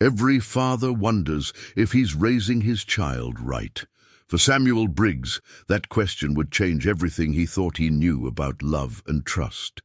Every father wonders if he's raising his child right. For Samuel Briggs, that question would change everything he thought he knew about love and trust.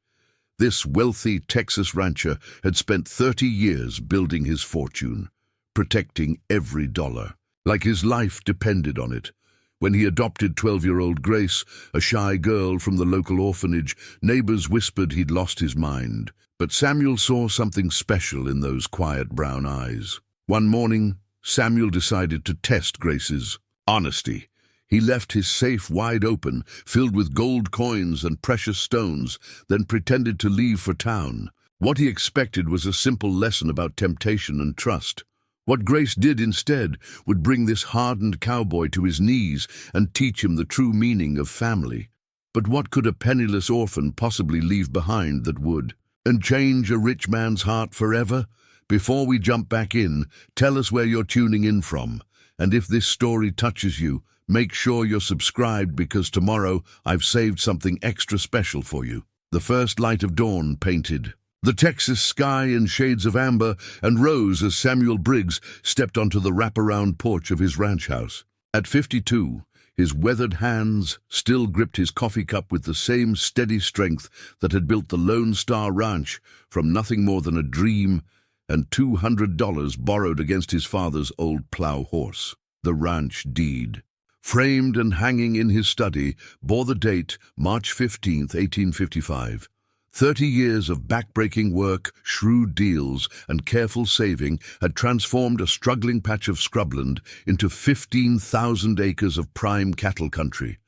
This wealthy Texas rancher had spent 30 years building his fortune, protecting every dollar, like his life depended on it. When he adopted 12-year-old Grace, a shy girl from the local orphanage, neighbors whispered he'd lost his mind. But Samuel saw something special in those quiet brown eyes. One morning, Samuel decided to test Grace's honesty. He left his safe wide open, filled with gold coins and precious stones, then pretended to leave for town. What he expected was a simple lesson about temptation and trust. What Grace did instead would bring this hardened cowboy to his knees and teach him the true meaning of family. But what could a penniless orphan possibly leave behind that would? And change a rich man's heart forever? Before we jump back in, tell us where you're tuning in from. And if this story touches you, make sure you're subscribed because tomorrow I've saved something extra special for you. The first light of dawn painted the Texas sky in shades of amber and rose as Samuel Briggs stepped onto the wraparound porch of his ranch house. At 52, his weathered hands still gripped his coffee cup with the same steady strength that had built the Lone Star Ranch from nothing more than a dream and $200 borrowed against his father's old plow horse. The ranch deed, framed and hanging in his study, bore the date March 15, 1855. 30 years of backbreaking work, shrewd deals, and careful saving had transformed a struggling patch of scrubland into 15,000 acres of prime cattle country.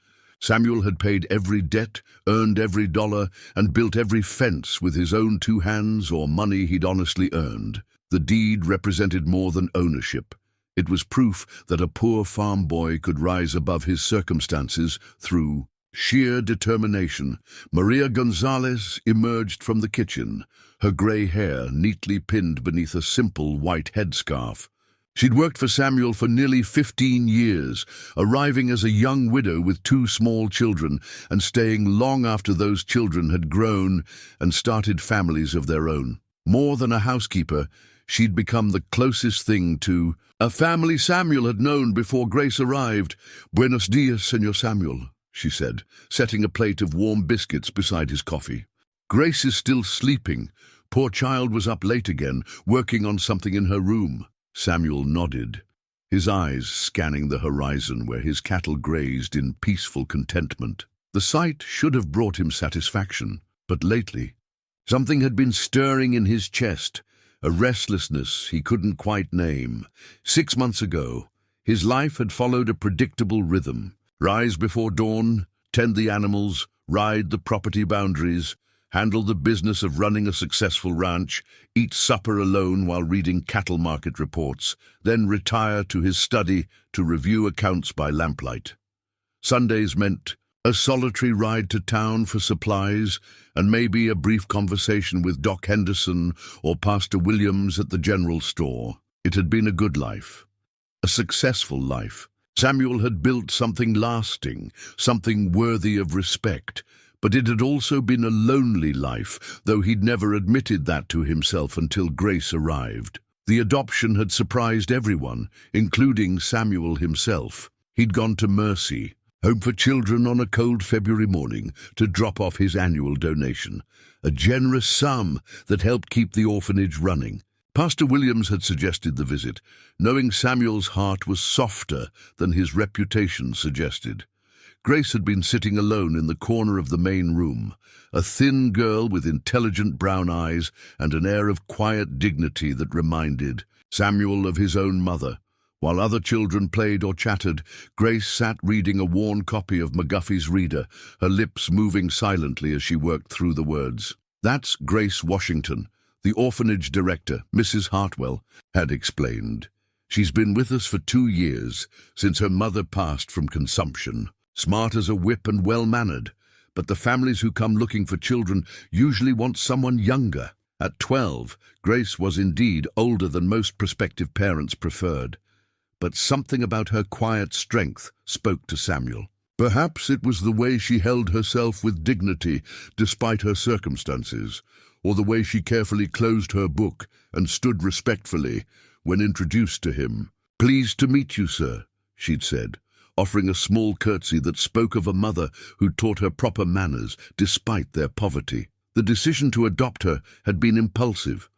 Samuel had paid every debt, earned every dollar, and built every fence with his own two hands or money he'd honestly earned. The deed represented more than ownership. It was proof that a poor farm boy could rise above his circumstances through sheer determination. Maria Gonzalez emerged from the kitchen, her gray hair neatly pinned beneath a simple white headscarf. She'd worked for Samuel for nearly 15 years, arriving as a young widow with 2 small children and staying long after those children had grown and started families of their own. More than a housekeeper, she'd become the closest thing to a family Samuel had known before Grace arrived. "Buenos dias, Señor Samuel," she said, setting a plate of warm biscuits beside his coffee. "Grace is still sleeping. Poor child was up late again, working on something in her room." Samuel nodded, his eyes scanning the horizon where his cattle grazed in peaceful contentment. The sight should have brought him satisfaction, but lately, something had been stirring in his chest, a restlessness he couldn't quite name. 6 months ago, his life had followed a predictable rhythm. Rise before dawn, tend the animals, ride the property boundaries, handle the business of running a successful ranch, eat supper alone while reading cattle market reports, then retire to his study to review accounts by lamplight. Sundays meant a solitary ride to town for supplies and maybe a brief conversation with Doc Henderson or Pastor Williams at the general store. It had been a good life, a successful life. Samuel had built something lasting, something worthy of respect, but it had also been a lonely life, though he'd never admitted that to himself until Grace arrived. The adoption had surprised everyone, including Samuel himself. He'd gone to Mercy, Home for Children, on a cold February morning to drop off his annual donation, a generous sum that helped keep the orphanage running. Pastor Williams had suggested the visit, knowing Samuel's heart was softer than his reputation suggested. Grace had been sitting alone in the corner of the main room, a thin girl with intelligent brown eyes and an air of quiet dignity that reminded Samuel of his own mother. While other children played or chattered, Grace sat reading a worn copy of McGuffey's Reader, her lips moving silently as she worked through the words. "That's Grace Washington, the orphanage director, Mrs. Hartwell," had explained. "She's been with us for 2 years, since her mother passed from consumption. Smart as a whip and well-mannered, but the families who come looking for children usually want someone younger." At 12, Grace was indeed older than most prospective parents preferred, but something about her quiet strength spoke to Samuel. Perhaps it was the way she held herself with dignity despite her circumstances, or the way she carefully closed her book and stood respectfully when introduced to him. "Pleased to meet you, sir," she'd said, offering a small curtsy that spoke of a mother who taught her proper manners despite their poverty. The decision to adopt her had been impulsive,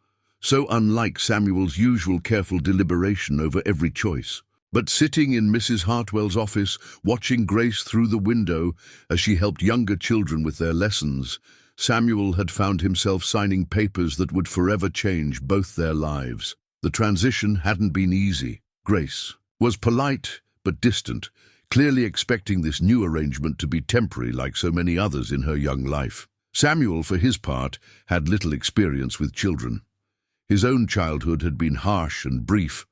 so unlike Samuel's usual careful deliberation over every choice. But sitting in Mrs. Hartwell's office, watching Grace through the window as she helped younger children with their lessons, Samuel had found himself signing papers that would forever change both their lives. The transition hadn't been easy. Grace was polite but distant, clearly expecting this new arrangement to be temporary like so many others in her young life. Samuel, for his part, had little experience with children. His own childhood had been harsh and brief.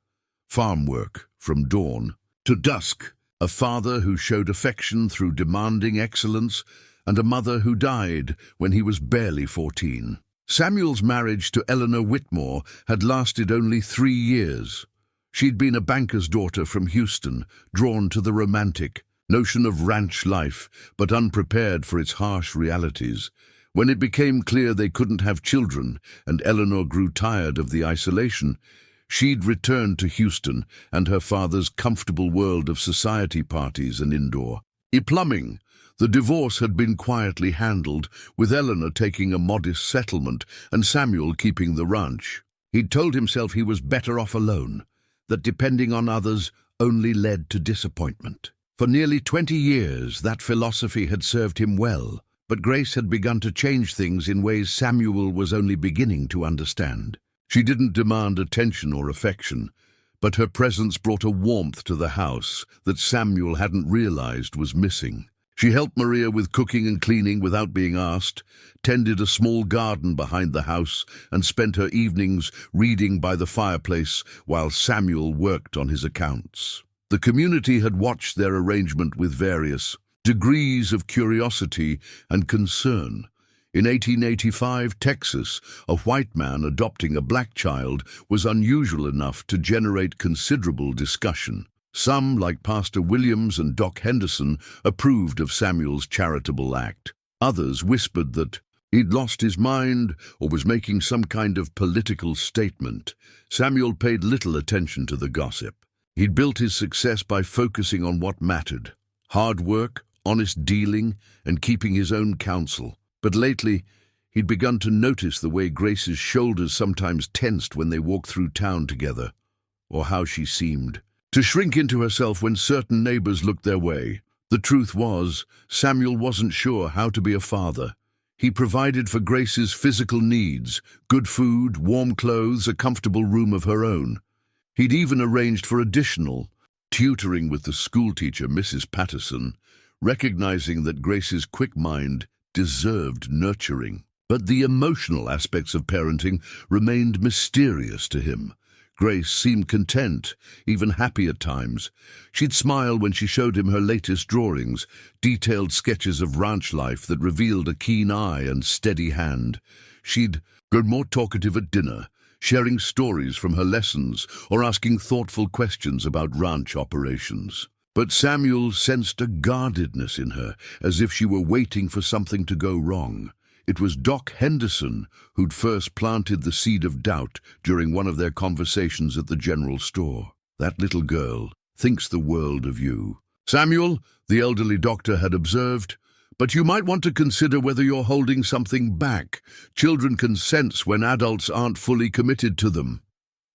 Farm work from dawn to dusk, a father who showed affection through demanding excellence, and a mother who died when he was barely 14. Samuel's marriage to Eleanor Whitmore had lasted only 3 years. She'd been a banker's daughter from Houston, drawn to the romantic notion of ranch life, but unprepared for its harsh realities. When it became clear they couldn't have children, and Eleanor grew tired of the isolation, she'd returned to Houston and her father's comfortable world of society parties and indoor plumbing. The divorce had been quietly handled, with Eleanor taking a modest settlement and Samuel keeping the ranch. He'd told himself he was better off alone, that depending on others only led to disappointment. For nearly 20 years, that philosophy had served him well, but Grace had begun to change things in ways Samuel was only beginning to understand. She didn't demand attention or affection, but her presence brought a warmth to the house that Samuel hadn't realized was missing. She helped Maria with cooking and cleaning without being asked, tended a small garden behind the house, and spent her evenings reading by the fireplace while Samuel worked on his accounts. The community had watched their arrangement with various degrees of curiosity and concern. In 1885, Texas, a white man adopting a black child was unusual enough to generate considerable discussion. Some, like Pastor Williams and Doc Henderson, approved of Samuel's charitable act. Others whispered that he'd lost his mind or was making some kind of political statement. Samuel paid little attention to the gossip. He'd built his success by focusing on what mattered: hard work, honest dealing, and keeping his own counsel. But lately, he'd begun to notice the way Grace's shoulders sometimes tensed when they walked through town together, or how she seemed to shrink into herself when certain neighbors looked their way. The truth was, Samuel wasn't sure how to be a father. He provided for Grace's physical needs: good food, warm clothes, a comfortable room of her own. He'd even arranged for additional tutoring with the schoolteacher, Mrs. Patterson, recognizing that Grace's quick mind deserved nurturing. But the emotional aspects of parenting remained mysterious to him. Grace seemed content, even happy at times. She'd smile when she showed him her latest drawings, detailed sketches of ranch life that revealed a keen eye and steady hand. She'd grown more talkative at dinner, sharing stories from her lessons or asking thoughtful questions about ranch operations. But Samuel sensed a guardedness in her, as if she were waiting for something to go wrong. It was Doc Henderson who'd first planted the seed of doubt during one of their conversations at the general store. "That little girl thinks the world of you, Samuel," the elderly doctor had observed, "but you might want to consider whether you're holding something back. Children can sense when adults aren't fully committed to them."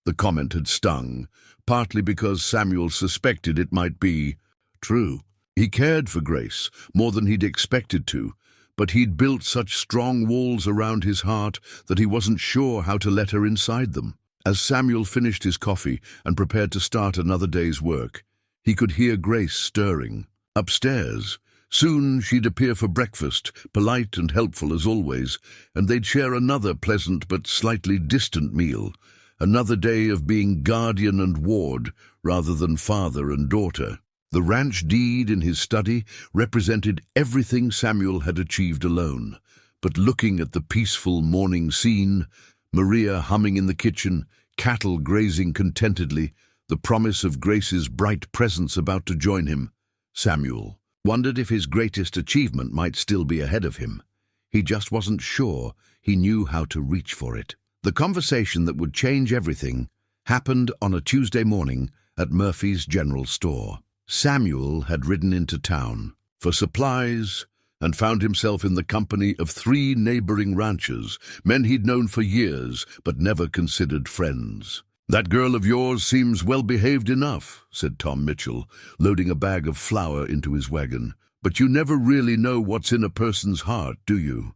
The comment had stung, partly because Samuel suspected it might be true. He cared for Grace more than he'd expected to, but he'd built such strong walls around his heart that he wasn't sure how to let her inside them. As Samuel finished his coffee and prepared to start another day's work, he could hear Grace stirring upstairs. Soon she'd appear for breakfast, polite and helpful as always, and they'd share another pleasant but slightly distant meal. Another day of being guardian and ward rather than father and daughter. The ranch deed in his study represented everything Samuel had achieved alone. But looking at the peaceful morning scene, Maria humming in the kitchen, cattle grazing contentedly, the promise of Grace's bright presence about to join him, Samuel wondered if his greatest achievement might still be ahead of him. He just wasn't sure he knew how to reach for it. The conversation that would change everything happened on a Tuesday morning at Murphy's General Store. Samuel had ridden into town for supplies and found himself in the company of 3 neighboring ranchers, men he'd known for years but never considered friends. "That girl of yours seems well-behaved enough," said Tom Mitchell, loading a bag of flour into his wagon. "But you never really know what's in a person's heart, do you?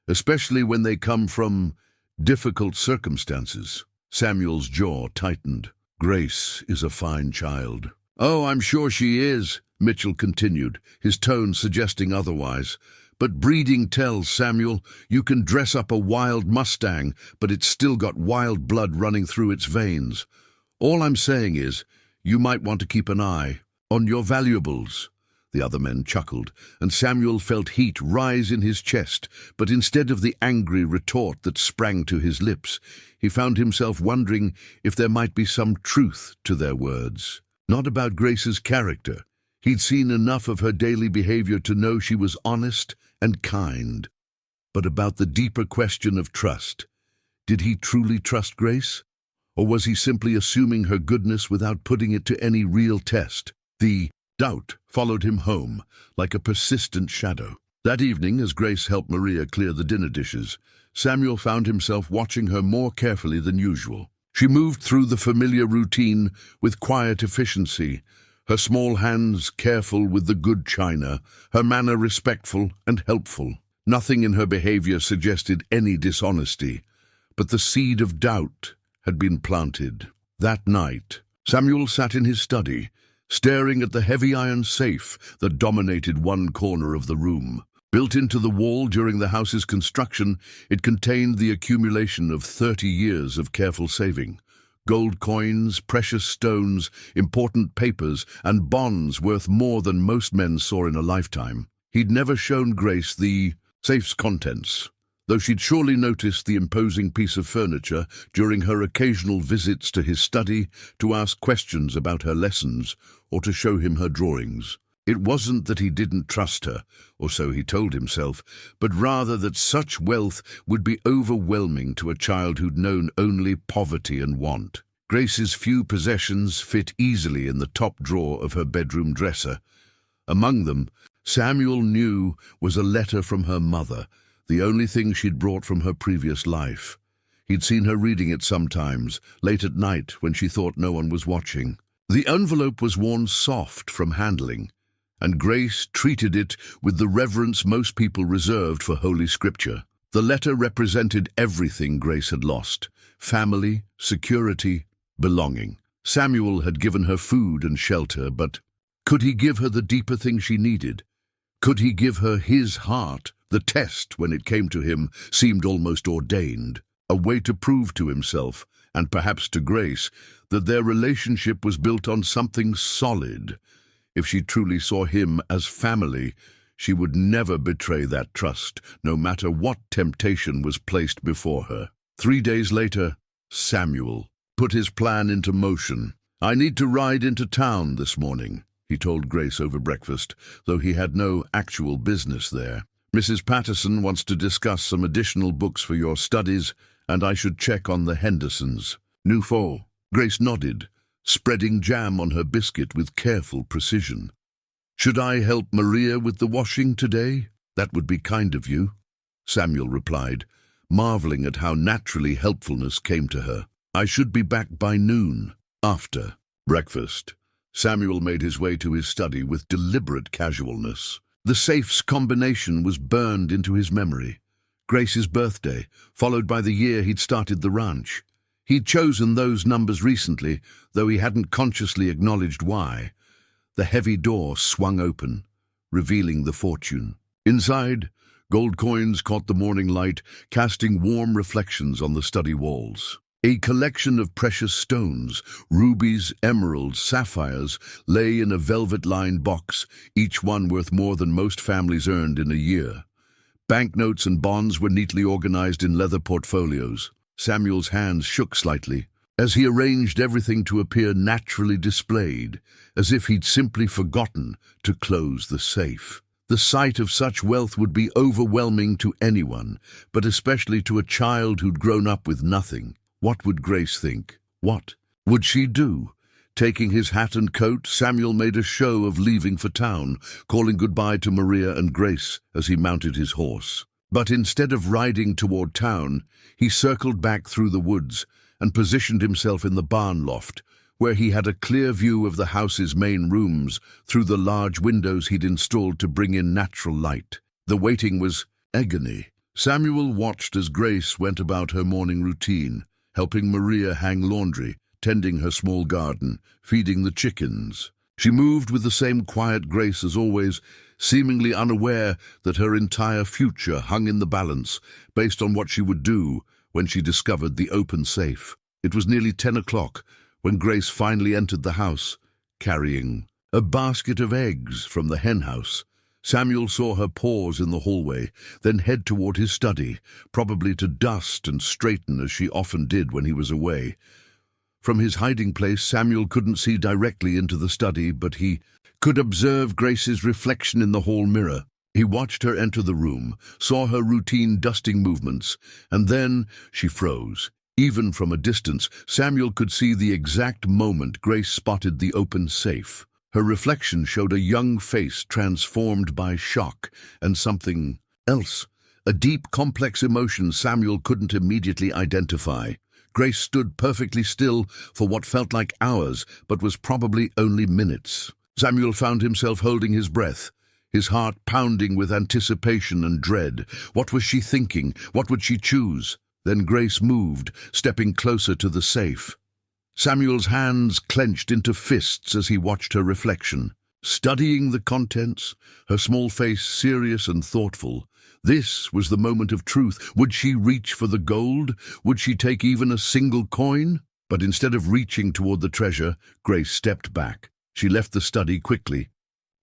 Especially when they come from difficult circumstances." Samuel's jaw tightened. "Grace is a fine child." "Oh, I'm sure she is," Mitchell continued, his tone suggesting otherwise. "But breeding tells, Samuel. You can dress up a wild Mustang, but it's still got wild blood running through its veins. All I'm saying is, you might want to keep an eye on your valuables." The other men chuckled, and Samuel felt heat rise in his chest, but instead of the angry retort that sprang to his lips, he found himself wondering if there might be some truth to their words. Not about Grace's character. He'd seen enough of her daily behavior to know she was honest and kind. But about the deeper question of trust. Did he truly trust Grace? Or was he simply assuming her goodness without putting it to any real test? The doubt followed him home, like a persistent shadow. That evening, as Grace helped Maria clear the dinner dishes, Samuel found himself watching her more carefully than usual. She moved through the familiar routine with quiet efficiency, her small hands careful with the good china, her manner respectful and helpful. Nothing in her behavior suggested any dishonesty, but the seed of doubt had been planted. That night, Samuel sat in his study, staring at the heavy iron safe that dominated one corner of the room. Built into the wall during the house's construction, it contained the accumulation of 30 years of careful saving. Gold coins, precious stones, important papers, and bonds worth more than most men saw in a lifetime. He'd never shown Grace the safe's contents, though she'd surely noticed the imposing piece of furniture during her occasional visits to his study to ask questions about her lessons or to show him her drawings. It wasn't that he didn't trust her, or so he told himself, but rather that such wealth would be overwhelming to a child who'd known only poverty and want. Grace's few possessions fit easily in the top drawer of her bedroom dresser. Among them, Samuel knew, was a letter from her mother, the only thing she'd brought from her previous life. He'd seen her reading it sometimes, late at night when she thought no one was watching. The envelope was worn soft from handling, and Grace treated it with the reverence most people reserved for Holy Scripture. The letter represented everything Grace had lost: family, security, belonging. Samuel had given her food and shelter, but could he give her the deeper thing she needed? Could he give her his heart? The test, when it came to him, seemed almost ordained, a way to prove to himself, and perhaps to Grace, that their relationship was built on something solid. If she truly saw him as family, she would never betray that trust, no matter what temptation was placed before her. 3 days later, Samuel put his plan into motion. "I need to ride into town this morning," he told Grace over breakfast, though he had no actual business there. "Mrs. Patterson wants to discuss some additional books for your studies, and I should check on the Hendersons." "Nufo." Grace nodded, spreading jam on her biscuit with careful precision. "Should I help Maria with the washing today?" "That would be kind of you," Samuel replied, marveling at how naturally helpfulness came to her. "I should be back by noon." After breakfast, Samuel made his way to his study with deliberate casualness. The safe's combination was burned into his memory. Grace's birthday, followed by the year he'd started the ranch. He'd chosen those numbers recently, though he hadn't consciously acknowledged why. The heavy door swung open, revealing the fortune. Inside, gold coins caught the morning light, casting warm reflections on the study walls. A collection of precious stones, rubies, emeralds, sapphires, lay in a velvet-lined box, each one worth more than most families earned in a year. Banknotes and bonds were neatly organized in leather portfolios. Samuel's hands shook slightly, as he arranged everything to appear naturally displayed, as if he'd simply forgotten to close the safe. The sight of such wealth would be overwhelming to anyone, but especially to a child who'd grown up with nothing. What would Grace think? What, Would she do? Taking his hat and coat, Samuel made a show of leaving for town, calling goodbye to Maria and Grace as he mounted his horse. But instead of riding toward town, he circled back through the woods and positioned himself in the barn loft, where he had a clear view of the house's main rooms through the large windows he'd installed to bring in natural light. The waiting was agony. Samuel watched as Grace went about her morning routine, helping Maria hang laundry, tending her small garden, feeding the chickens. She moved with the same quiet grace as always, seemingly unaware that her entire future hung in the balance based on what she would do when she discovered the open safe. It was nearly 10 o'clock when Grace finally entered the house, carrying a basket of eggs from the hen house. Samuel saw her pause in the hallway, then head toward his study, probably to dust and straighten as she often did when he was away. From his hiding place, Samuel couldn't see directly into the study, but he could observe Grace's reflection in the hall mirror. He watched her enter the room, saw her routine dusting movements, and then she froze. Even from a distance, Samuel could see the exact moment Grace spotted the open safe. Her reflection showed a young face transformed by shock and something else, a deep, complex emotion Samuel couldn't immediately identify. Grace stood perfectly still for what felt like hours, but was probably only minutes. Samuel found himself holding his breath, his heart pounding with anticipation and dread. What was she thinking? What would she choose? Then Grace moved, stepping closer to the safe. Samuel's hands clenched into fists as he watched her reflection, studying the contents, her small face serious and thoughtful. This was the moment of truth. Would she reach for the gold? Would she take even a single coin? But instead of reaching toward the treasure, Grace stepped back. She left the study quickly,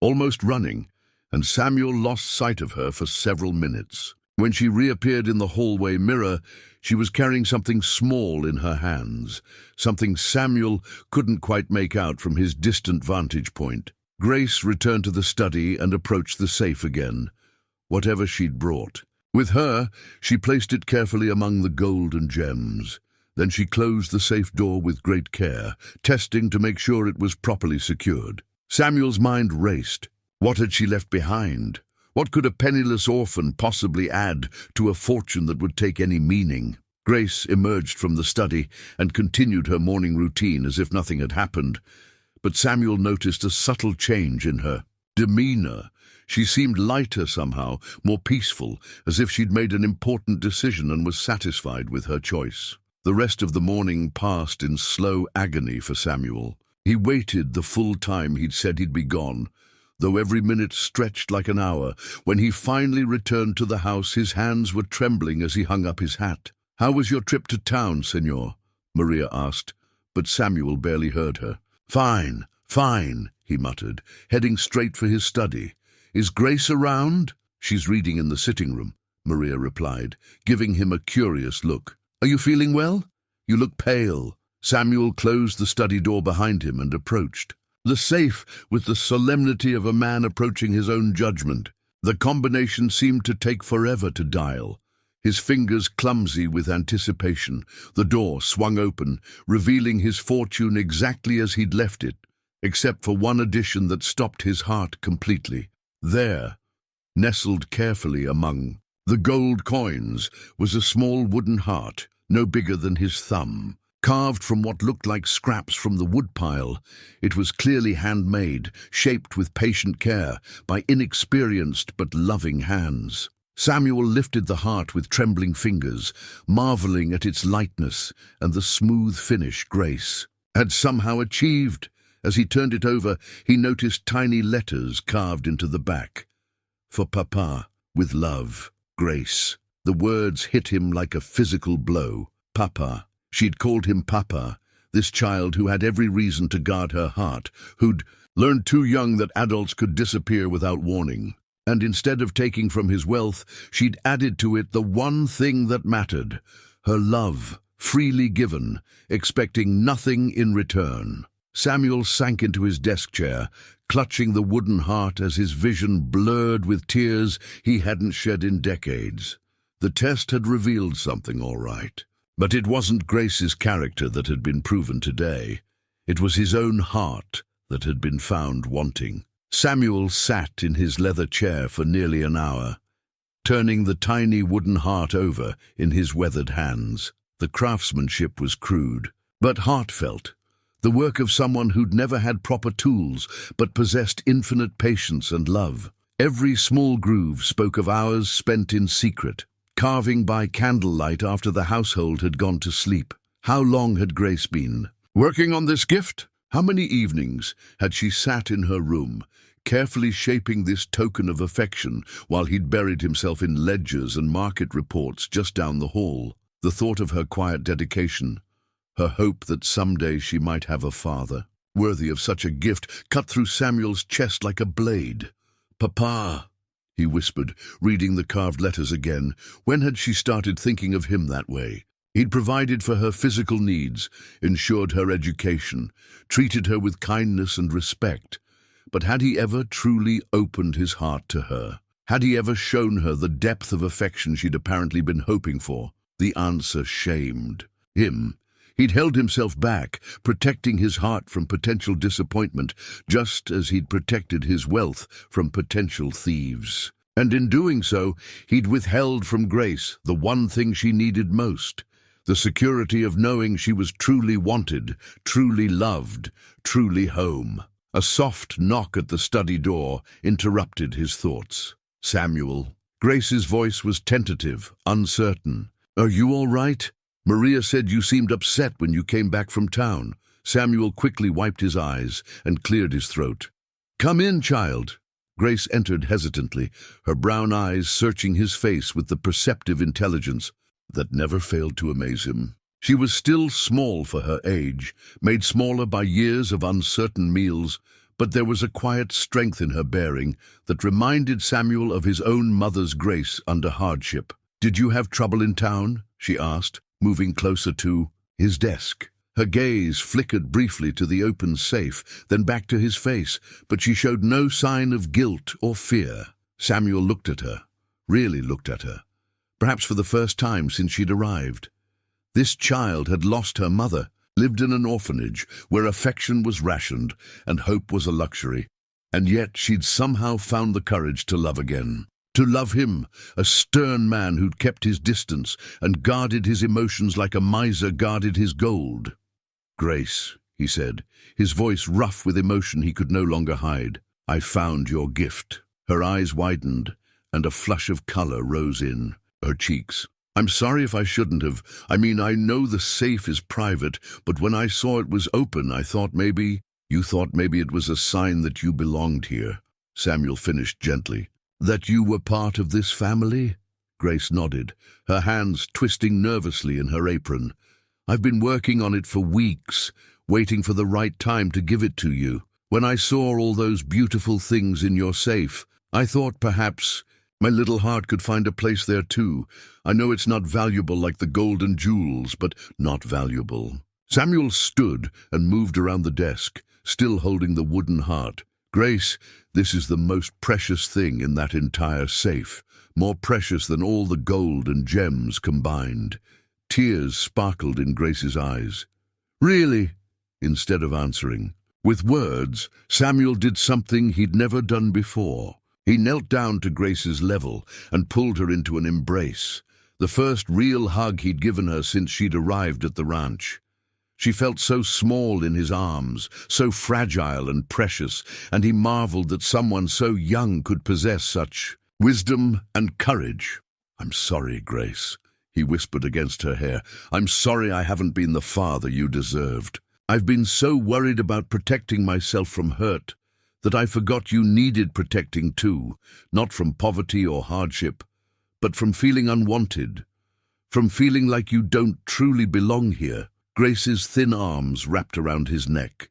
almost running, and Samuel lost sight of her for several minutes. When she reappeared in the hallway mirror, she was carrying something small in her hands, something Samuel couldn't quite make out from his distant vantage point. Grace returned to the study and approached the safe again, whatever she'd brought. With her, she placed it carefully among the gold and gems. Then she closed the safe door with great care, testing to make sure it was properly secured. Samuel's mind raced. What had she left behind? What could a penniless orphan possibly add to a fortune that would take any meaning? Grace emerged from the study and continued her morning routine as if nothing had happened. But Samuel noticed a subtle change in her demeanor. She seemed lighter somehow, more peaceful, as if she'd made an important decision and was satisfied with her choice. The rest of the morning passed in slow agony for Samuel. He waited the full time he'd said he'd be gone, though every minute stretched like an hour. When he finally returned to the house, his hands were trembling as he hung up his hat. "How was your trip to town, Senor?" Maria asked, but Samuel barely heard her. "Fine, fine," he muttered, heading straight for his study. "Is Grace around?" "She's reading in the sitting room," Maria replied, giving him a curious look. "Are you feeling well? You look pale." Samuel closed the study door behind him and approached the safe with the solemnity of a man approaching his own judgment. The combination seemed to take forever to dial, his fingers clumsy with anticipation. The door swung open, revealing his fortune exactly as he'd left it, except for one addition that stopped his heart completely. There, nestled carefully among the gold coins, was a small wooden heart, no bigger than his thumb. Carved from what looked like scraps from the woodpile, it was clearly handmade, shaped with patient care by inexperienced but loving hands. Samuel lifted the heart with trembling fingers, marveling at its lightness and the smooth finish Grace had somehow achieved. As he turned it over, he noticed tiny letters carved into the back. "For Papa, with love, Grace." The words hit him like a physical blow. Papa. She'd called him Papa, this child who had every reason to guard her heart, who'd learned too young that adults could disappear without warning. And instead of taking from his wealth, she'd added to it the one thing that mattered, her love, freely given, expecting nothing in return. Samuel sank into his desk chair, clutching the wooden heart as his vision blurred with tears he hadn't shed in decades. The test had revealed something, all right. But it wasn't Grace's character that had been proven today. It was his own heart that had been found wanting. Samuel sat in his leather chair for nearly an hour, turning the tiny wooden heart over in his weathered hands. The craftsmanship was crude, but heartfelt, the work of someone who'd never had proper tools, but possessed infinite patience and love. Every small groove spoke of hours spent in secret, carving by candlelight after the household had gone to sleep. How long had Grace been working on this gift? How many evenings had she sat in her room, carefully shaping this token of affection while he'd buried himself in ledgers and market reports just down the hall? The thought of her quiet dedication, her hope that someday she might have a father worthy of such a gift, cut through Samuel's chest like a blade. "Papa," he whispered, reading the carved letters again. When had she started thinking of him that way? He'd provided for her physical needs, ensured her education, treated her with kindness and respect. But had he ever truly opened his heart to her? Had he ever shown her the depth of affection she'd apparently been hoping for? The answer shamed him. He'd held himself back, protecting his heart from potential disappointment, just as he'd protected his wealth from potential thieves. And in doing so, he'd withheld from Grace the one thing she needed most, the security of knowing she was truly wanted, truly loved, truly home. A soft knock at the study door interrupted his thoughts. "Samuel." Grace's voice was tentative, uncertain. "Are you all right? Maria said you seemed upset when you came back from town." Samuel quickly wiped his eyes and cleared his throat. "Come in, child." Grace entered hesitantly, her brown eyes searching his face with the perceptive intelligence that never failed to amaze him. She was still small for her age, made smaller by years of uncertain meals, but there was a quiet strength in her bearing that reminded Samuel of his own mother's grace under hardship. "Did you have trouble in town?" she asked, moving closer to his desk. Her gaze flickered briefly to the open safe, then back to his face, but she showed no sign of guilt or fear. Samuel looked at her, really looked at her, perhaps for the first time since she'd arrived. This child had lost her mother, lived in an orphanage where affection was rationed and hope was a luxury, and yet she'd somehow found the courage to love again. To love him, a stern man who'd kept his distance and guarded his emotions like a miser guarded his gold. "Grace," he said, his voice rough with emotion he could no longer hide, "I found your gift." Her eyes widened, and a flush of color rose in her cheeks. "I'm sorry if I shouldn't have. I know the safe is private, but when I saw it was open, I thought maybe—" "You thought maybe it was a sign that you belonged here," Samuel finished gently. "That you were part of this family?" Grace nodded, her hands twisting nervously in her apron. "I've been working on it for weeks, waiting for the right time to give it to you. When I saw all those beautiful things in your safe, I thought perhaps my little heart could find a place there too. I know it's not valuable like the gold and jewels, but not valuable." Samuel stood and moved around the desk, still holding the wooden heart. "Grace, this is the most precious thing in that entire safe, more precious than all the gold and gems combined." Tears sparkled in Grace's eyes. "Really?" Instead of answering. With words, Samuel did something he'd never done before. He knelt down to Grace's level and pulled her into an embrace, the first real hug he'd given her since she'd arrived at the ranch. She felt so small in his arms, so fragile and precious, and he marveled that someone so young could possess such wisdom and courage. "I'm sorry, Grace," he whispered against her hair. "I'm sorry I haven't been the father you deserved. I've been so worried about protecting myself from hurt that I forgot you needed protecting too, not from poverty or hardship, but from feeling unwanted, from feeling like you don't truly belong here." Grace's thin arms wrapped around his neck,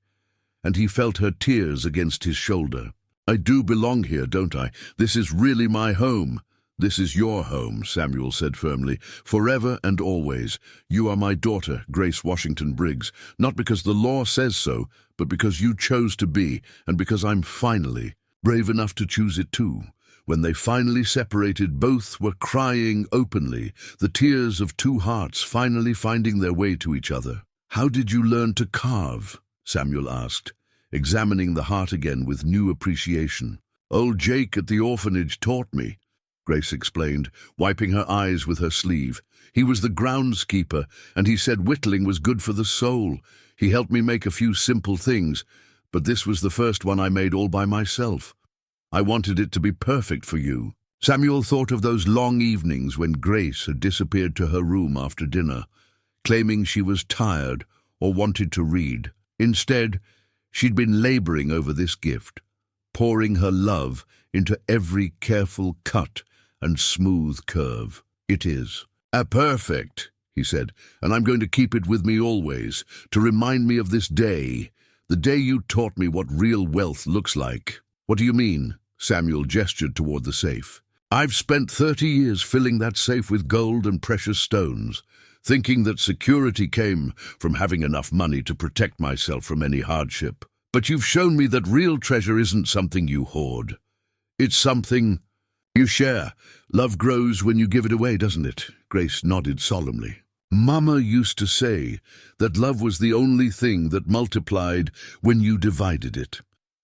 and he felt her tears against his shoulder. "I do belong here, don't I? This is really my home." "This is your home," Samuel said firmly, "forever and always. You are my daughter, Grace Washington Briggs, not because the law says so, but because you chose to be, and because I'm finally brave enough to choose it too. When they finally separated, both were crying openly, the tears of two hearts finally finding their way to each other. "How did you learn to carve?" Samuel asked, examining the heart again with new appreciation. "Old Jake at the orphanage taught me," Grace explained, wiping her eyes with her sleeve. "He was the groundskeeper, and he said whittling was good for the soul. He helped me make a few simple things, but this was the first one I made all by myself. I wanted it to be perfect for you." Samuel thought of those long evenings when Grace had disappeared to her room after dinner, claiming she was tired or wanted to read. Instead, she'd been laboring over this gift, pouring her love into every careful cut and smooth curve. "It is perfect," he said, "and I'm going to keep it with me always, to remind me of this day, the day you taught me what real wealth looks like." "What do you mean?" Samuel gestured toward the safe. "I've spent 30 years filling that safe with gold and precious stones, thinking that security came from having enough money to protect myself from any hardship. But you've shown me that real treasure isn't something you hoard. It's something you share. Love grows when you give it away, doesn't it?" Grace nodded solemnly. "Mama used to say that love was the only thing that multiplied when you divided it."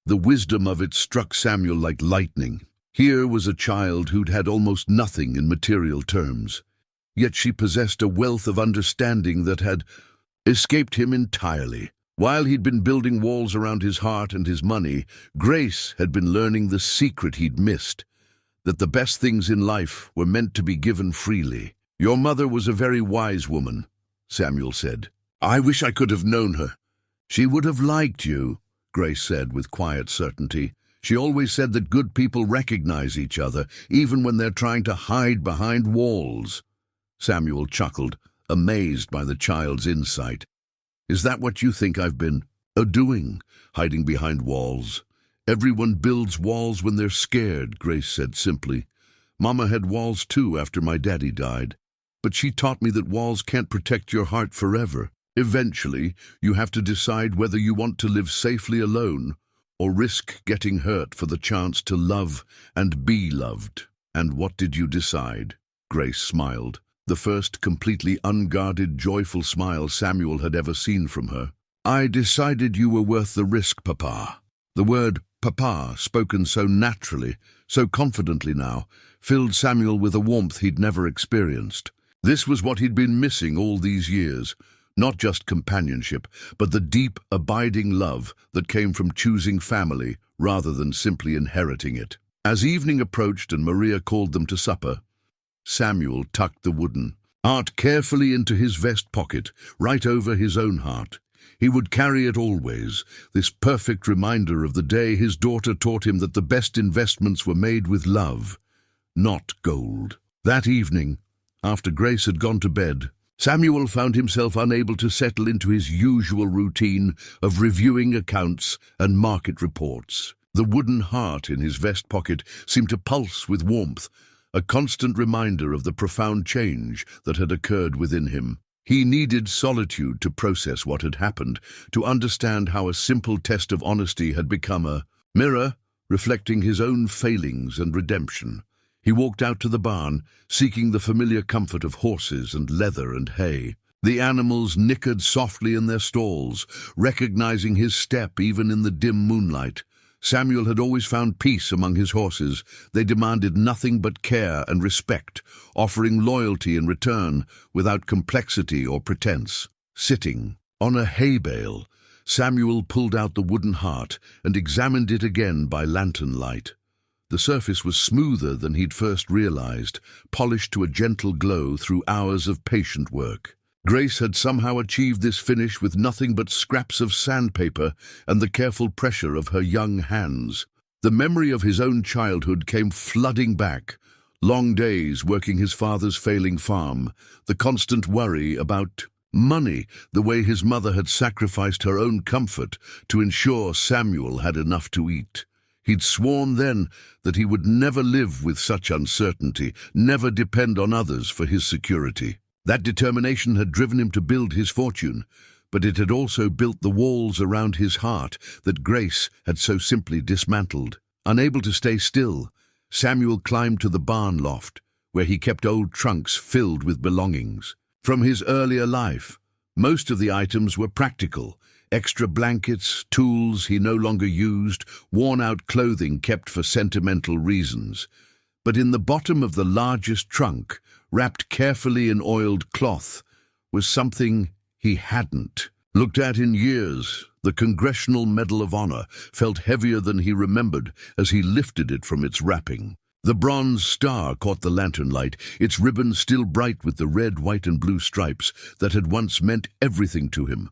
The wisdom of it struck Samuel like lightning. Here was a child who'd had almost nothing in material terms, yet she possessed a wealth of understanding that had escaped him entirely. While he'd been building walls around his heart and his money, Grace had been learning the secret he'd missed, that the best things in life were meant to be given freely. "Your mother was a very wise woman," Samuel said. "I wish I could have known her." "She would have liked you," Grace said with quiet certainty. "She always said that good people recognize each other, even when they're trying to hide behind walls." Samuel chuckled, amazed by the child's insight. "Is that what you think I've been doing, hiding behind walls?" "Everyone builds walls when they're scared," Grace said simply. "Mama had walls too after my daddy died. But she taught me that walls can't protect your heart forever. Eventually, you have to decide whether you want to live safely alone or risk getting hurt for the chance to love and be loved." "And what did you decide?" Grace smiled, the first completely unguarded, joyful smile Samuel had ever seen from her. "I decided you were worth the risk, Papa." The word "Papa," spoken so naturally, so confidently now, filled Samuel with a warmth he'd never experienced. This was what he'd been missing all these years. Not just companionship, but the deep, abiding love that came from choosing family rather than simply inheriting it. As evening approached and Maria called them to supper, Samuel tucked the wooden heart carefully into his vest pocket, right over his own heart. He would carry it always, this perfect reminder of the day his daughter taught him that the best investments were made with love, not gold. That evening, after Grace had gone to bed, Samuel found himself unable to settle into his usual routine of reviewing accounts and market reports. The wooden heart in his vest pocket seemed to pulse with warmth, a constant reminder of the profound change that had occurred within him. He needed solitude to process what had happened, to understand how a simple test of honesty had become a mirror reflecting his own failings and redemption. He walked out to the barn, seeking the familiar comfort of horses and leather and hay. The animals nickered softly in their stalls, recognizing his step even in the dim moonlight. Samuel had always found peace among his horses. They demanded nothing but care and respect, offering loyalty in return without complexity or pretense. Sitting on a hay bale, Samuel pulled out the wooden heart and examined it again by lantern light. The surface was smoother than he'd first realized, polished to a gentle glow through hours of patient work. Grace had somehow achieved this finish with nothing but scraps of sandpaper and the careful pressure of her young hands. The memory of his own childhood came flooding back. Long days working his father's failing farm, the constant worry about money, the way his mother had sacrificed her own comfort to ensure Samuel had enough to eat. He'd sworn then that he would never live with such uncertainty, never depend on others for his security. That determination had driven him to build his fortune, but it had also built the walls around his heart that Grace had so simply dismantled. Unable to stay still, Samuel climbed to the barn loft, where he kept old trunks filled with belongings. From his earlier life, most of the items were practical: extra blankets, tools he no longer used, worn-out clothing kept for sentimental reasons. But in the bottom of the largest trunk, wrapped carefully in oiled cloth, was something he hadn't looked at in years. The Congressional Medal of Honor felt heavier than he remembered as he lifted it from its wrapping. The bronze star caught the lantern light, its ribbon still bright with the red, white, and blue stripes that had once meant everything to him.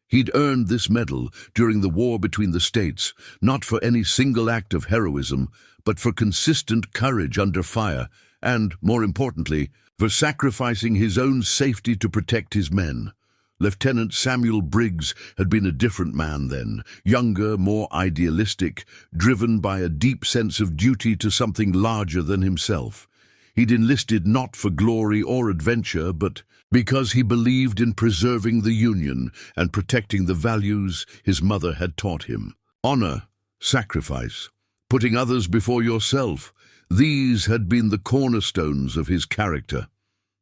He'd earned this medal during the war between the states, not for any single act of heroism, but for consistent courage under fire, and, more importantly, for sacrificing his own safety to protect his men. Lieutenant Samuel Briggs had been a different man then, younger, more idealistic, driven by a deep sense of duty to something larger than himself. He'd enlisted not for glory or adventure, but because he believed in preserving the Union and protecting the values his mother had taught him. Honor, sacrifice, putting others before yourself, these had been the cornerstones of his character.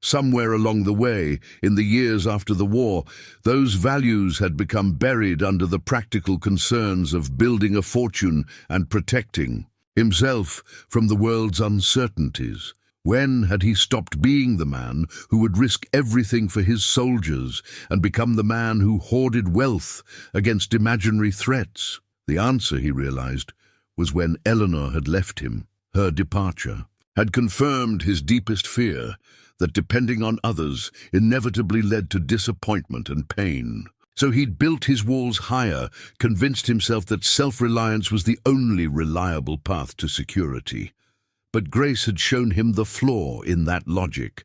Somewhere along the way, in the years after the war, those values had become buried under the practical concerns of building a fortune and protecting himself from the world's uncertainties. When had he stopped being the man who would risk everything for his soldiers and become the man who hoarded wealth against imaginary threats? The answer, he realized, was when Eleanor had left him. Her departure had confirmed his deepest fear, that depending on others inevitably led to disappointment and pain. So he'd built his walls higher, convinced himself that self-reliance was the only reliable path to security. But Grace had shown him the flaw in that logic.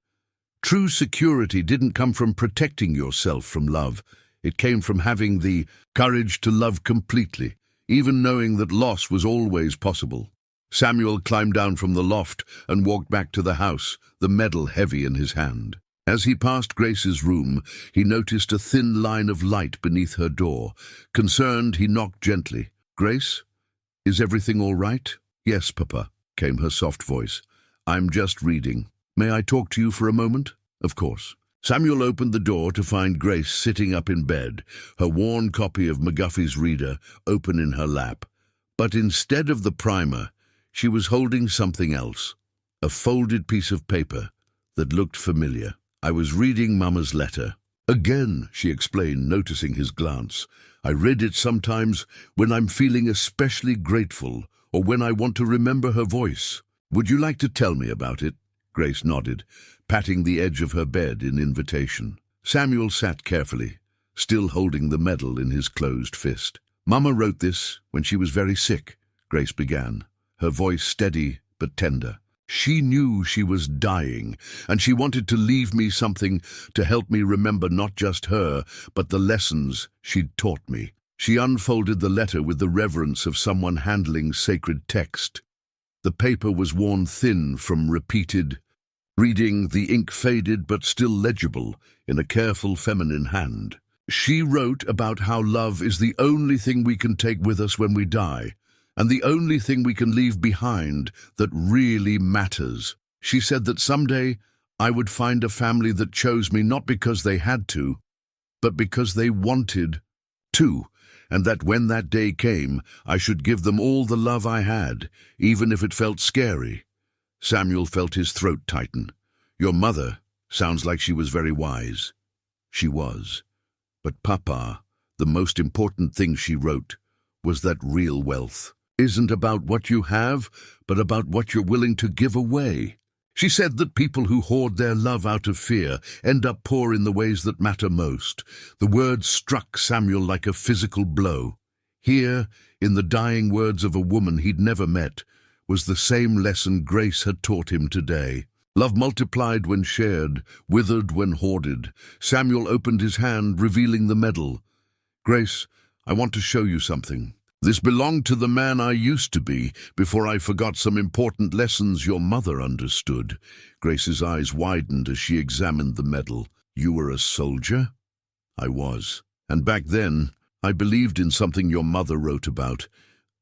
True security didn't come from protecting yourself from love. It came from having the courage to love completely, even knowing that loss was always possible. Samuel climbed down from the loft and walked back to the house, the medal heavy in his hand. As he passed Grace's room, he noticed a thin line of light beneath her door. Concerned, he knocked gently. "Grace, is everything all right?" "Yes, Papa," came her soft voice. "I'm just reading. May I talk to you for a moment?" "Of course." Samuel opened the door to find Grace sitting up in bed, her worn copy of McGuffey's Reader open in her lap. But instead of the primer, she was holding something else, a folded piece of paper that looked familiar. "I was reading Mama's letter." "Again," she explained, noticing his glance. "I read it sometimes when I'm feeling especially grateful or when I want to remember her voice. Would you like to tell me about it?" Grace nodded, patting the edge of her bed in invitation. Samuel sat carefully, still holding the medal in his closed fist. "Mama wrote this when she was very sick," Grace began, her voice steady but tender. "She knew she was dying, and she wanted to leave me something to help me remember not just her, but the lessons she'd taught me." She unfolded the letter with the reverence of someone handling sacred text. The paper was worn thin from repeated reading, the ink faded but still legible in a careful feminine hand. She wrote about how love is the only thing we can take with us when we die, and the only thing we can leave behind that really matters. She said that someday I would find a family that chose me not because they had to, but because they wanted to, and that when that day came, I should give them all the love I had, even if it felt scary. Samuel felt his throat tighten. "Your mother sounds like she was very wise." She was. But Papa, the most important thing she wrote was that real wealth isn't about what you have, but about what you're willing to give away. She said that people who hoard their love out of fear end up poor in the ways that matter most. The words struck Samuel like a physical blow. Here, in the dying words of a woman he'd never met, was the same lesson Grace had taught him today. Love multiplied when shared, withered when hoarded. Samuel opened his hand, revealing the medal. "Grace, I want to show you something. This belonged to the man I used to be before I forgot some important lessons your mother understood." Grace's eyes widened as she examined the medal. "You were a soldier?" "I was. And back then, I believed in something your mother wrote about,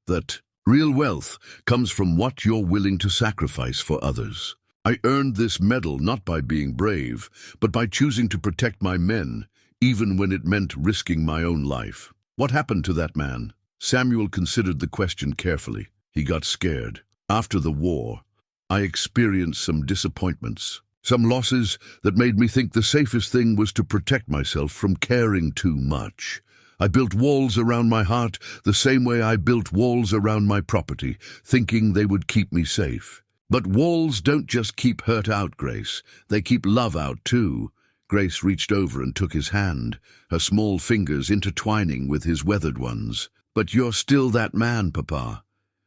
that Real wealth comes from what you're willing to sacrifice for others. I earned this medal not by being brave, but by choosing to protect my men, even when it meant risking my own life. What happened to that man? Samuel considered the question carefully. He got scared. After the war, I experienced some disappointments, some losses that made me think the safest thing was to protect myself from caring too much. I built walls around my heart the same way I built walls around my property, thinking they would keep me safe. But walls don't just keep hurt out, Grace. They keep love out too. Grace reached over and took his hand, her small fingers intertwining with his weathered ones. But you're still that man, Papa.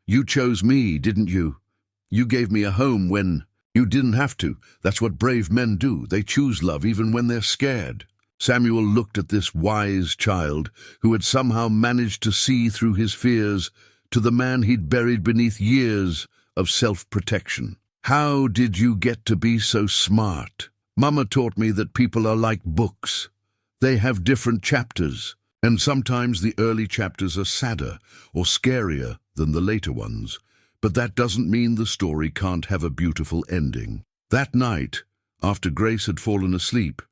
You chose me, didn't you? You gave me a home when you didn't have to. That's what brave men do. They choose love even when they're scared. Samuel looked at this wise child who had somehow managed to see through his fears to the man he'd buried beneath years of self-protection. How did you get to be so smart? Mama taught me that people are like books. They have different chapters, and sometimes the early chapters are sadder or scarier than the later ones. But that doesn't mean the story can't have a beautiful ending. That night, after Grace had fallen asleep,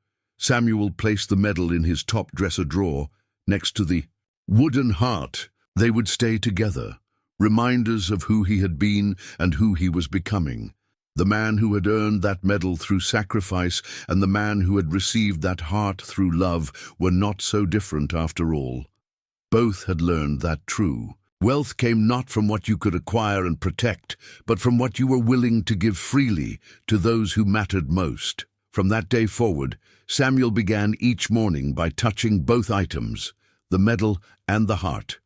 Samuel placed the medal in his top dresser drawer next to the wooden heart. They would stay together, reminders of who he had been and who he was becoming. The man who had earned that medal through sacrifice and the man who had received that heart through love were not so different after all. Both had learned that true. Wealth came not from what you could acquire and protect, but from what you were willing to give freely to those who mattered most. From that day forward, Samuel began each morning by touching both items, the medal and the heart,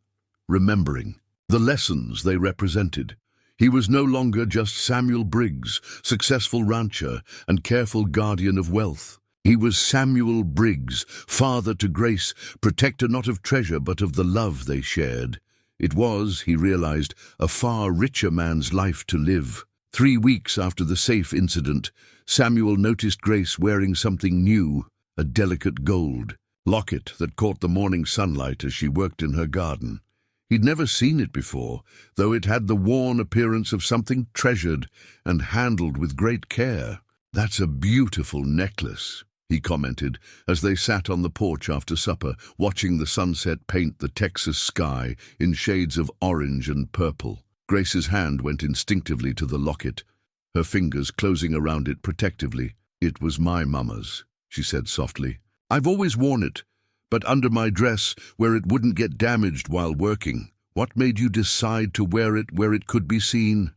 remembering the lessons they represented. He was no longer just Samuel Briggs, successful rancher and careful guardian of wealth. He was Samuel Briggs, father to Grace, protector not of treasure but of the love they shared. It was, he realized, a far richer man's life to live. 3 weeks after the safe incident, Samuel noticed Grace wearing something new, a delicate gold locket that caught the morning sunlight as she worked in her garden. He'd never seen it before, though it had the worn appearance of something treasured and handled with great care. "That's a beautiful necklace," he commented as they sat on the porch after supper, watching the sunset paint the Texas sky in shades of orange and purple. Grace's hand went instinctively to the locket, her fingers closing around it protectively. "It was my mama's," she said softly. "I've always worn it, but under my dress where it wouldn't get damaged while working. What made you decide to wear it where it could be seen?"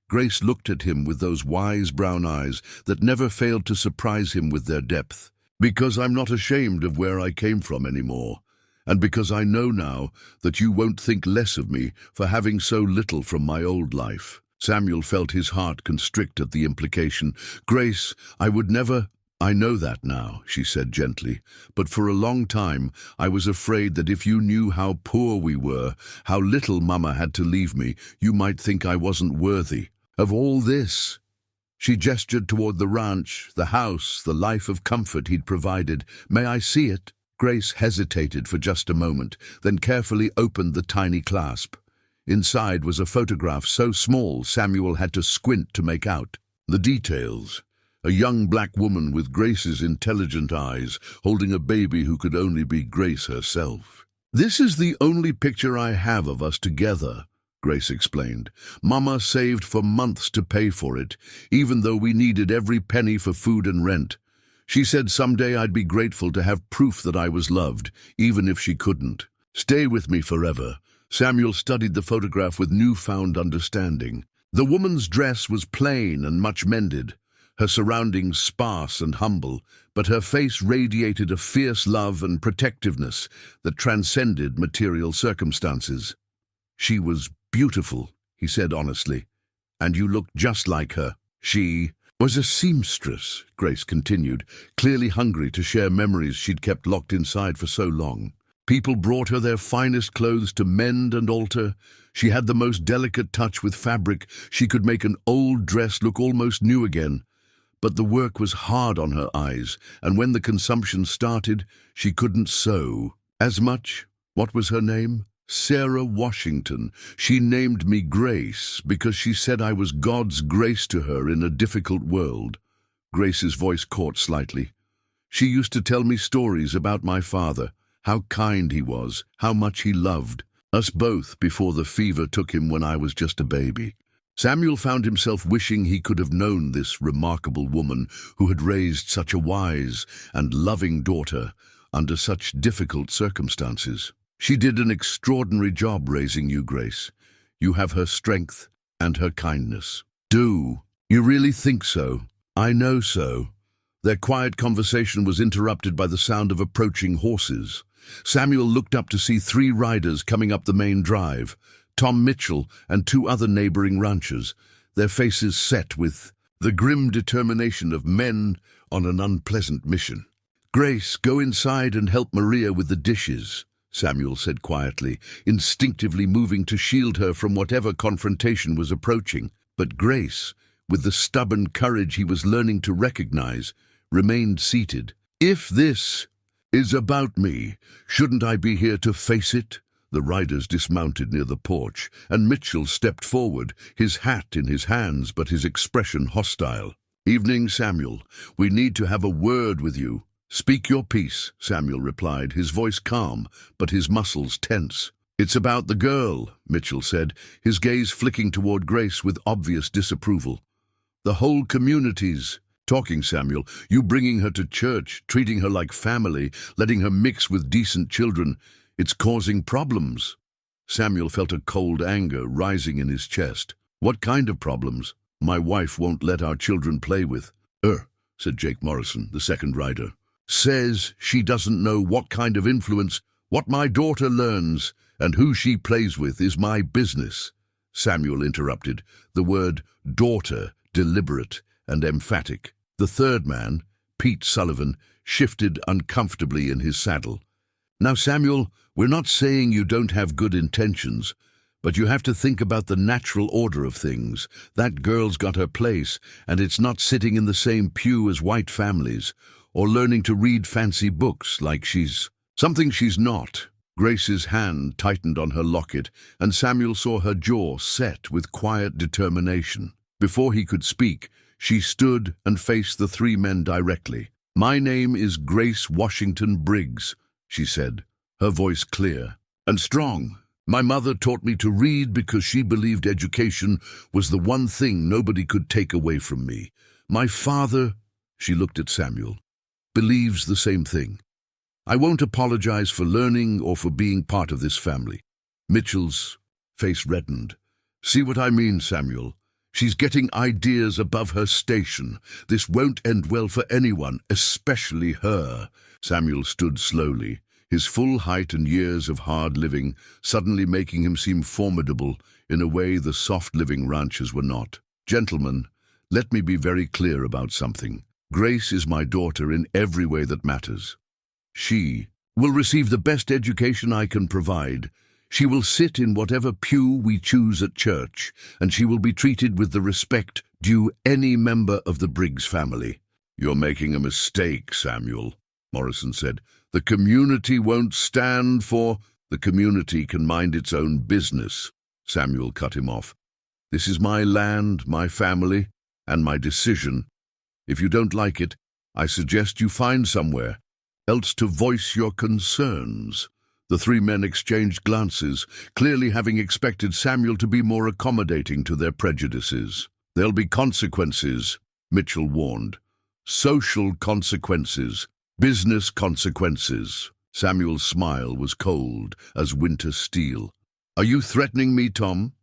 Grace looked at him with those wise brown eyes that never failed to surprise him with their depth. "Because I'm not ashamed of where I came from anymore, and because I know now that you won't think less of me for having so little from my old life." Samuel felt his heart constrict at the implication. "Grace, I would never—" "I know that now," she said gently, "but for a long time I was afraid that if you knew how poor we were, how little Mama had to leave me, you might think I wasn't worthy of all this." She gestured toward the ranch, the house, the life of comfort he'd provided. "May I see it?" Grace hesitated for just a moment, then carefully opened the tiny clasp. Inside was a photograph so small Samuel had to squint to make out the details. A young black woman with Grace's intelligent eyes, holding a baby who could only be Grace herself. "This is the only picture I have of us together," Grace explained. "Mama saved for months to pay for it, even though we needed every penny for food and rent. She said someday I'd be grateful to have proof that I was loved, even if she couldn't. Stay with me forever." Samuel studied the photograph with newfound understanding. The woman's dress was plain and much mended, her surroundings sparse and humble, but her face radiated a fierce love and protectiveness that transcended material circumstances. "She was beautiful," he said honestly, "and you looked just like her." "She was a seamstress," Grace continued, clearly hungry to share memories she'd kept locked inside for so long. "People brought her their finest clothes to mend and alter. She had the most delicate touch with fabric. She could make an old dress look almost new again. But the work was hard on her eyes, and when the consumption started, she couldn't sew as much." "What was her name?" Sarah Washington. She named me Grace because she said I was God's grace to her in a difficult world. Grace's voice caught slightly. She used to tell me stories about my father, how kind he was, how much he loved us both before the fever took him when I was just a baby. Samuel found himself wishing he could have known this remarkable woman who had raised such a wise and loving daughter under such difficult circumstances. She did an extraordinary job raising you, Grace. You have her strength and her kindness. Do you really think so? I know so. Their quiet conversation was interrupted by the sound of approaching horses. Samuel looked up to see 3 riders coming up the main drive, Tom Mitchell and 2 other neighboring ranchers, their faces set with the grim determination of men on an unpleasant mission. "Grace, go inside and help Maria with the dishes," Samuel said quietly, instinctively moving to shield her from whatever confrontation was approaching. But Grace, with the stubborn courage he was learning to recognize, remained seated. "If this is about me, shouldn't I be here to face it?" The riders dismounted near the porch, and Mitchell stepped forward, his hat in his hands but his expression hostile. "Evening, Samuel. We need to have a word with you." "Speak your piece," Samuel replied, his voice calm, but his muscles tense. "It's about the girl," Mitchell said, his gaze flicking toward Grace with obvious disapproval. "The whole community's talking, Samuel. You bringing her to church, treating her like family, letting her mix with decent children. It's causing problems." Samuel felt a cold anger rising in his chest. "What kind of problems?" "My wife won't let our children play with." Said Jake Morrison, the second rider. "Says she doesn't know what kind of influence, what my daughter learns, and who she plays with is my business." Samuel interrupted, the word daughter deliberate and emphatic. The third man, Pete Sullivan, shifted uncomfortably in his saddle. "Now, Samuel, we're not saying you don't have good intentions, but you have to think about the natural order of things. That girl's got her place, and it's not sitting in the same pew as white families, or learning to read fancy books like she's something she's not." Grace's hand tightened on her locket, and Samuel saw her jaw set with quiet determination. Before he could speak, she stood and faced the 3 men directly. "My name is Grace Washington Briggs," she said, her voice clear and strong. "My mother taught me to read because she believed education was the one thing nobody could take away from me. My father," she looked at Samuel, "believes the same thing. I won't apologize for learning or for being part of this family." Mitchell's face reddened. "See what I mean, Samuel? She's getting ideas above her station. This won't end well for anyone, especially her." Samuel stood slowly, his full height and years of hard living suddenly making him seem formidable in a way the soft-living ranchers were not. "Gentlemen, let me be very clear about something. Grace is my daughter in every way that matters. She will receive the best education I can provide. She will sit in whatever pew we choose at church, and she will be treated with the respect due any member of the Briggs family." "You're making a mistake, Samuel," Morrison said. "The community won't stand for—" "The community can mind its own business," Samuel cut him off. "This is my land, my family, and my decision. If you don't like it, I suggest you find somewhere else to voice your concerns." The 3 men exchanged glances, clearly having expected Samuel to be more accommodating to their prejudices. "There'll be consequences," Mitchell warned. "Social consequences, business consequences." Samuel's smile was cold as winter steel. "Are you threatening me, Tom?"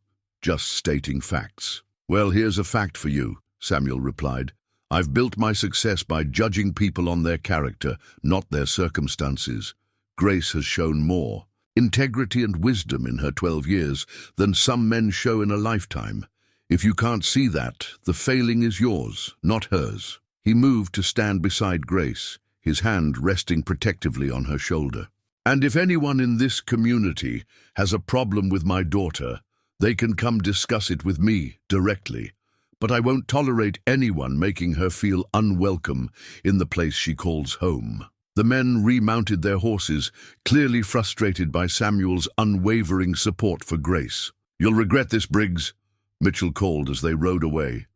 "Just stating facts." "Well, here's a fact for you," Samuel replied. "I've built my success by judging people on their character, not their circumstances. Grace has shown more integrity and wisdom in her 12 years than some men show in a lifetime. If you can't see that, the failing is yours, not hers." He moved to stand beside Grace, his hand resting protectively on her shoulder. "And if anyone in this community has a problem with my daughter, they can come discuss it with me directly. But I won't tolerate anyone making her feel unwelcome in the place she calls home." The men remounted their horses, clearly frustrated by Samuel's unwavering support for Grace. "You'll regret this, Briggs," Mitchell called as they rode away.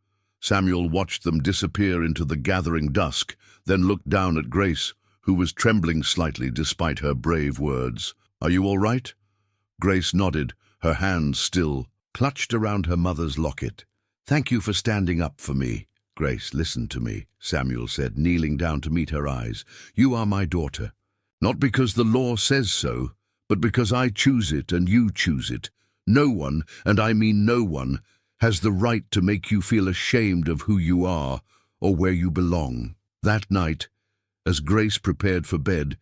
Samuel watched them disappear into the gathering dusk, then looked down at Grace, who was trembling slightly despite her brave words. "Are you all right?" Grace nodded, her hands still clutched around her mother's locket. "Thank you for standing up for me." "Grace, listen to me," Samuel said, kneeling down to meet her eyes. "You are my daughter. Not because the law says so, but because I choose it and you choose it. No one, and I mean no one, has the right to make you feel ashamed of who you are or where you belong." That night, as Grace prepared for bed,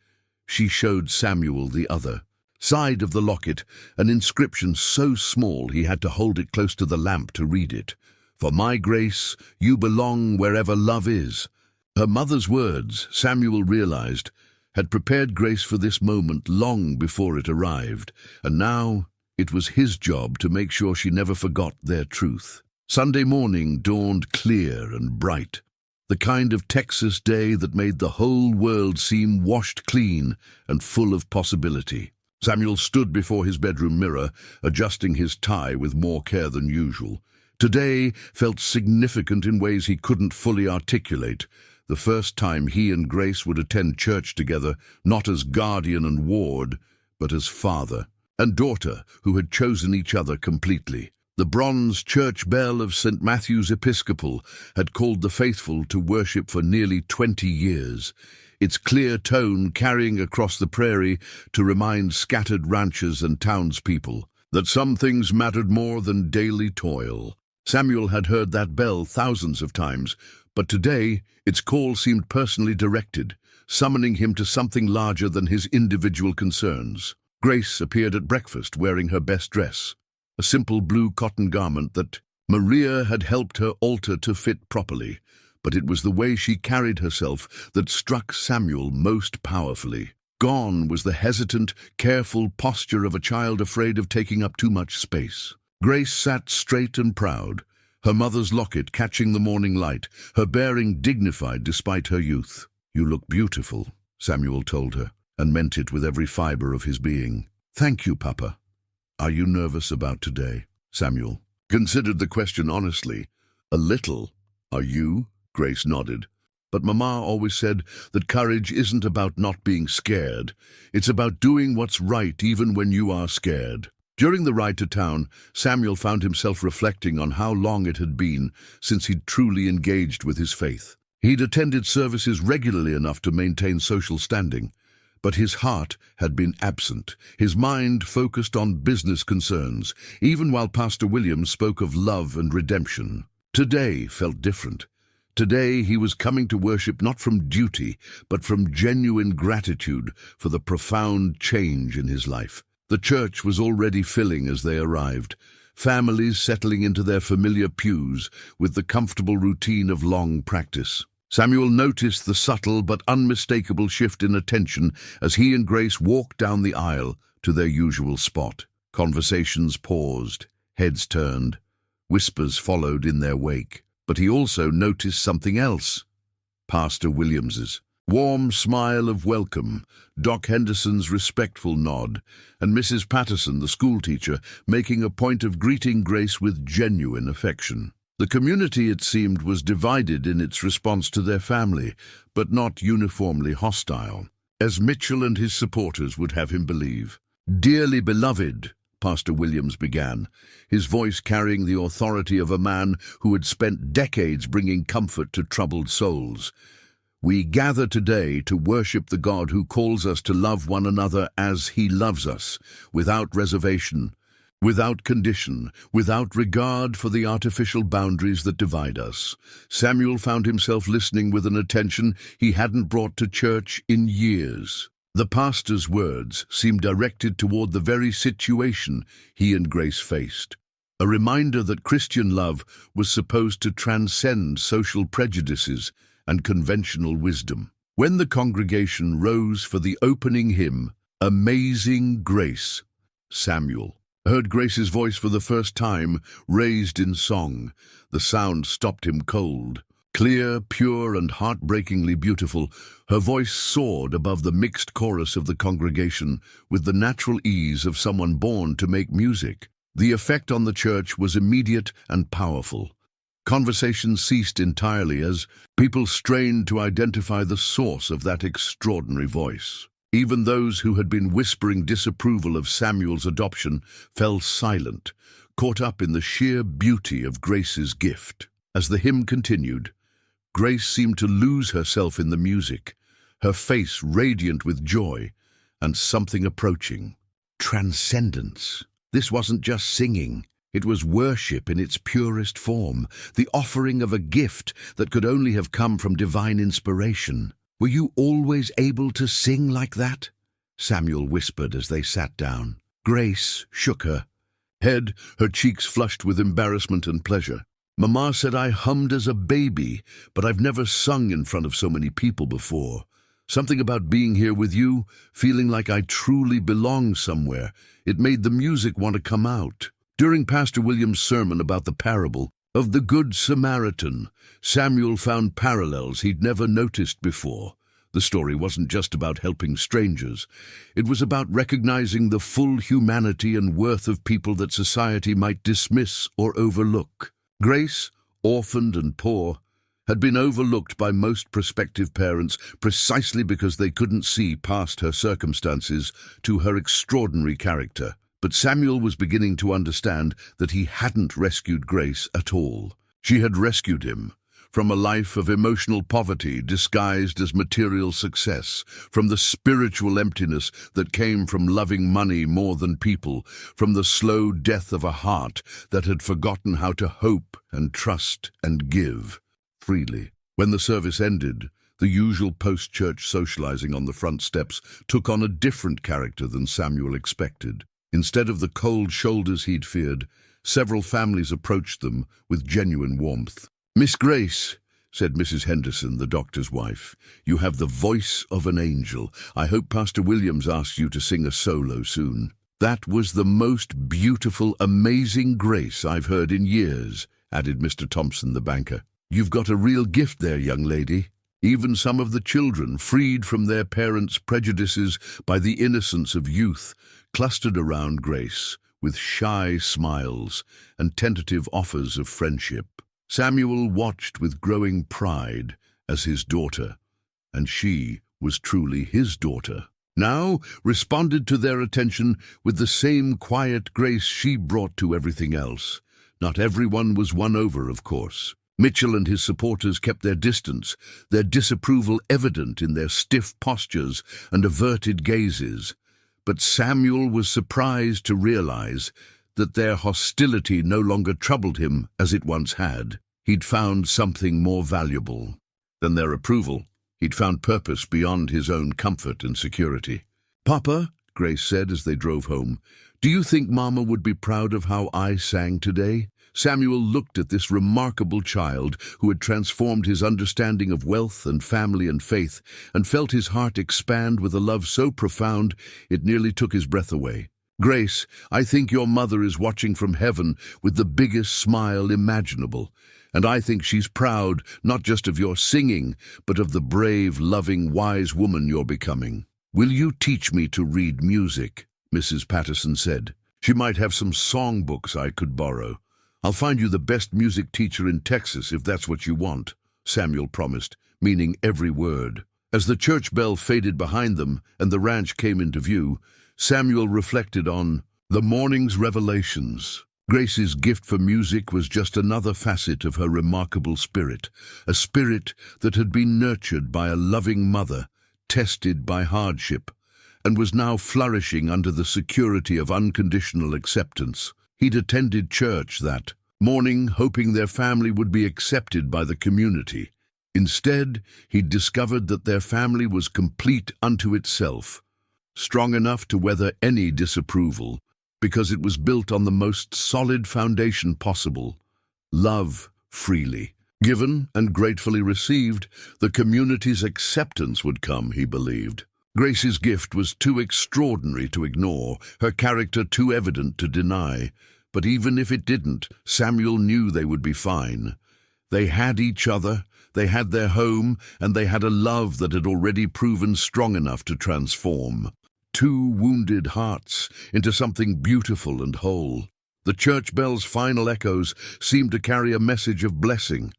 she showed Samuel the other side of the locket, an inscription so small he had to hold it close to the lamp to read it. "For my Grace, you belong wherever love is." Her mother's words, Samuel realized, had prepared Grace for this moment long before it arrived, and now it was his job to make sure she never forgot their truth. Sunday morning dawned clear and bright, the kind of Texas day that made the whole world seem washed clean and full of possibility. Samuel stood before his bedroom mirror, adjusting his tie with more care than usual. Today felt significant in ways he couldn't fully articulate. The first time he and Grace would attend church together, not as guardian and ward, but as father and daughter who had chosen each other completely. The bronze church bell of St. Matthew's Episcopal had called the faithful to worship for nearly 20 years, its clear tone carrying across the prairie to remind scattered ranchers and townspeople that some things mattered more than daily toil. Samuel had heard that bell thousands of times, but today its call seemed personally directed, summoning him to something larger than his individual concerns. Grace appeared at breakfast wearing her best dress, a simple blue cotton garment that Maria had helped her alter to fit properly, but it was the way she carried herself that struck Samuel most powerfully. Gone was the hesitant, careful posture of a child afraid of taking up too much space. Grace sat straight and proud, her mother's locket catching the morning light, her bearing dignified despite her youth. "You look beautiful," Samuel told her, and meant it with every fiber of his being. "Thank you, Papa." "Are you nervous about today?" Samuel considered the question honestly. "A little. Are you?" Grace nodded. "But Mama always said that courage isn't about not being scared. It's about doing what's right even when you are scared." During the ride to town, Samuel found himself reflecting on how long it had been since he'd truly engaged with his faith. He'd attended services regularly enough to maintain social standing, but his heart had been absent, his mind focused on business concerns, even while Pastor Williams spoke of love and redemption. Today felt different. Today he was coming to worship not from duty, but from genuine gratitude for the profound change in his life. The church was already filling as they arrived, families settling into their familiar pews with the comfortable routine of long practice. Samuel noticed the subtle but unmistakable shift in attention as he and Grace walked down the aisle to their usual spot. Conversations paused, heads turned, whispers followed in their wake. But he also noticed something else. Pastor Williams's warm smile of welcome, Doc Henderson's respectful nod, and Mrs. Patterson, the schoolteacher, making a point of greeting Grace with genuine affection. The community, it seemed, was divided in its response to their family, but not uniformly hostile, as Mitchell and his supporters would have him believe. "Dearly beloved," Pastor Williams began, his voice carrying the authority of a man who had spent decades bringing comfort to troubled souls. "We gather today to worship the God who calls us to love one another as he loves us, without reservation, without condition, without regard for the artificial boundaries that divide us." Samuel found himself listening with an attention he hadn't brought to church in years. The pastor's words seemed directed toward the very situation he and Grace faced, a reminder that Christian love was supposed to transcend social prejudices and conventional wisdom. When the congregation rose for the opening hymn, "Amazing Grace," Samuel heard Grace's voice for the first time, raised in song. The sound stopped him cold. Clear, pure, and heartbreakingly beautiful, her voice soared above the mixed chorus of the congregation with the natural ease of someone born to make music. The effect on the church was immediate and powerful. Conversation ceased entirely as people strained to identify the source of that extraordinary voice. Even those who had been whispering disapproval of Samuel's adoption fell silent, caught up in the sheer beauty of Grace's gift. As the hymn continued, Grace seemed to lose herself in the music, her face radiant with joy and something approaching. Transcendence. This wasn't just singing. It was worship in its purest form, the offering of a gift that could only have come from divine inspiration. "Were you always able to sing like that?" Samuel whispered as they sat down. Grace shook her head, her cheeks flushed with embarrassment and pleasure. "Mama said I hummed as a baby, but I've never sung in front of so many people before. Something about being here with you, feeling like I truly belong somewhere. It made the music want to come out." During Pastor William's sermon about the parable of the Good Samaritan, Samuel found parallels he'd never noticed before. The story wasn't just about helping strangers. It was about recognizing the full humanity and worth of people that society might dismiss or overlook. Grace, orphaned and poor, had been overlooked by most prospective parents precisely because they couldn't see past her circumstances to her extraordinary character. But Samuel was beginning to understand that he hadn't rescued Grace at all. She had rescued him from a life of emotional poverty disguised as material success, from the spiritual emptiness that came from loving money more than people, from the slow death of a heart that had forgotten how to hope and trust and give freely. When the service ended, the usual post-church socializing on the front steps took on a different character than Samuel expected. Instead of the cold shoulders he'd feared, several families approached them with genuine warmth. "Miss Grace," said Mrs. Henderson, the doctor's wife, "you have the voice of an angel. I hope Pastor Williams asks you to sing a solo soon." "That was the most beautiful, amazing grace I've heard in years," added Mr. Thompson, the banker. "You've got a real gift there, young lady." Even some of the children, freed from their parents' prejudices by the innocence of youth, clustered around Grace with shy smiles and tentative offers of friendship. Samuel watched with growing pride as his daughter, and she was truly his daughter, now responded to their attention with the same quiet grace she brought to everything else. Not everyone was won over, of course. Mitchell and his supporters kept their distance, their disapproval evident in their stiff postures and averted gazes. But Samuel was surprised to realize that their hostility no longer troubled him as it once had. He'd found something more valuable than their approval. He'd found purpose beyond his own comfort and security. "Papa," Grace said as they drove home, "do you think Mama would be proud of how I sang today?" Samuel looked at this remarkable child who had transformed his understanding of wealth and family and faith, and felt his heart expand with a love so profound it nearly took his breath away. "Grace, I think your mother is watching from heaven with the biggest smile imaginable, and I think she's proud not just of your singing, but of the brave, loving, wise woman you're becoming." "Will you teach me to read music?" Mrs. Patterson said. "She might have some songbooks I could borrow." "I'll find you the best music teacher in Texas if that's what you want," Samuel promised, meaning every word. As the church bell faded behind them and the ranch came into view, Samuel reflected on the morning's revelations. Grace's gift for music was just another facet of her remarkable spirit, a spirit that had been nurtured by a loving mother, tested by hardship, and was now flourishing under the security of unconditional acceptance. He'd attended church that morning, hoping their family would be accepted by the community. Instead, he'd discovered that their family was complete unto itself, strong enough to weather any disapproval, because it was built on the most solid foundation possible: love freely. Given and gratefully received, the community's acceptance would come, he believed. Grace's gift was too extraordinary to ignore, her character too evident to deny. But even if it didn't, Samuel knew they would be fine. They had each other, they had their home, and they had a love that had already proven strong enough to transform two wounded hearts into something beautiful and whole. The church bell's final echoes seemed to carry a message of blessing,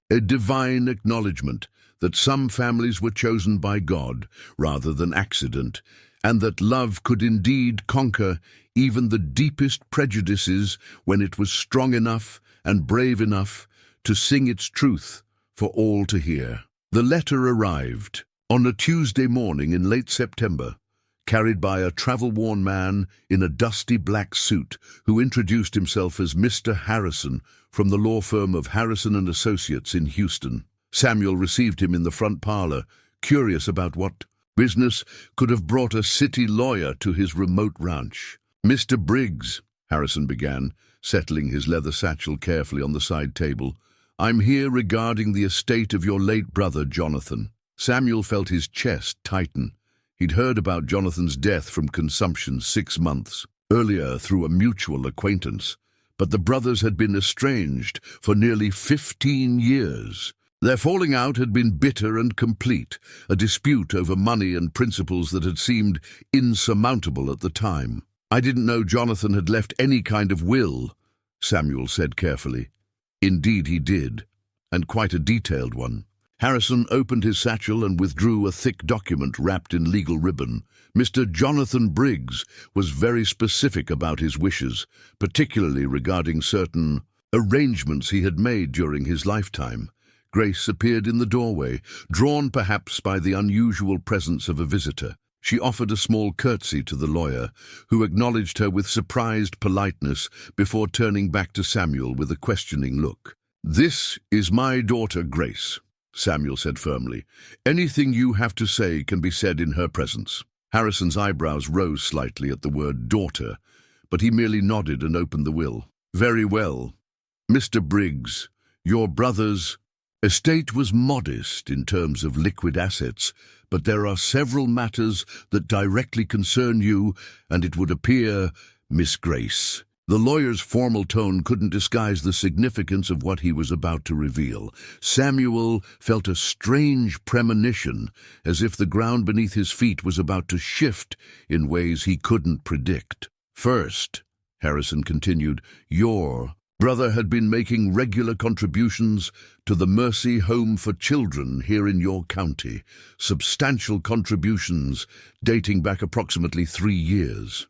a divine acknowledgement that some families were chosen by God rather than accident, and that love could indeed conquer even the deepest prejudices when it was strong enough and brave enough to sing its truth for all to hear. The letter arrived on a Tuesday morning in late September, carried by a travel-worn man in a dusty black suit who introduced himself as Mr. Harrison from the law firm of Harrison and Associates in Houston. Samuel received him in the front parlor, curious about what business could have brought a city lawyer to his remote ranch. "Mr. Briggs," Harrison began, settling his leather satchel carefully on the side table, "I'm here regarding the estate of your late brother, Jonathan." Samuel felt his chest tighten. He'd heard about Jonathan's death from consumption 6 months earlier through a mutual acquaintance, but the brothers had been estranged for nearly 15 years. Their falling out had been bitter and complete, a dispute over money and principles that had seemed insurmountable at the time. "I didn't know Jonathan had left any kind of will," Samuel said carefully. "Indeed he did, and quite a detailed one." Harrison opened his satchel and withdrew a thick document wrapped in legal ribbon. Mr. Jonathan Briggs was very specific about his wishes, particularly regarding certain arrangements he had made during his lifetime. Grace appeared in the doorway, drawn perhaps by the unusual presence of a visitor. She offered a small curtsy to the lawyer, who acknowledged her with surprised politeness before turning back to Samuel with a questioning look. "This is my daughter, Grace," Samuel said firmly. "Anything you have to say can be said in her presence." Harrison's eyebrows rose slightly at the word daughter, but he merely nodded and opened the will. "Very well. Mr. Briggs, your brother's estate was modest in terms of liquid assets, but there are several matters that directly concern you, and it would appear, Miss Grace." The lawyer's formal tone couldn't disguise the significance of what he was about to reveal. Samuel felt a strange premonition, as if the ground beneath his feet was about to shift in ways he couldn't predict. "First," Harrison continued, "your brother had been making regular contributions to the Mercy Home for Children here in your county, substantial contributions dating back approximately 3 years.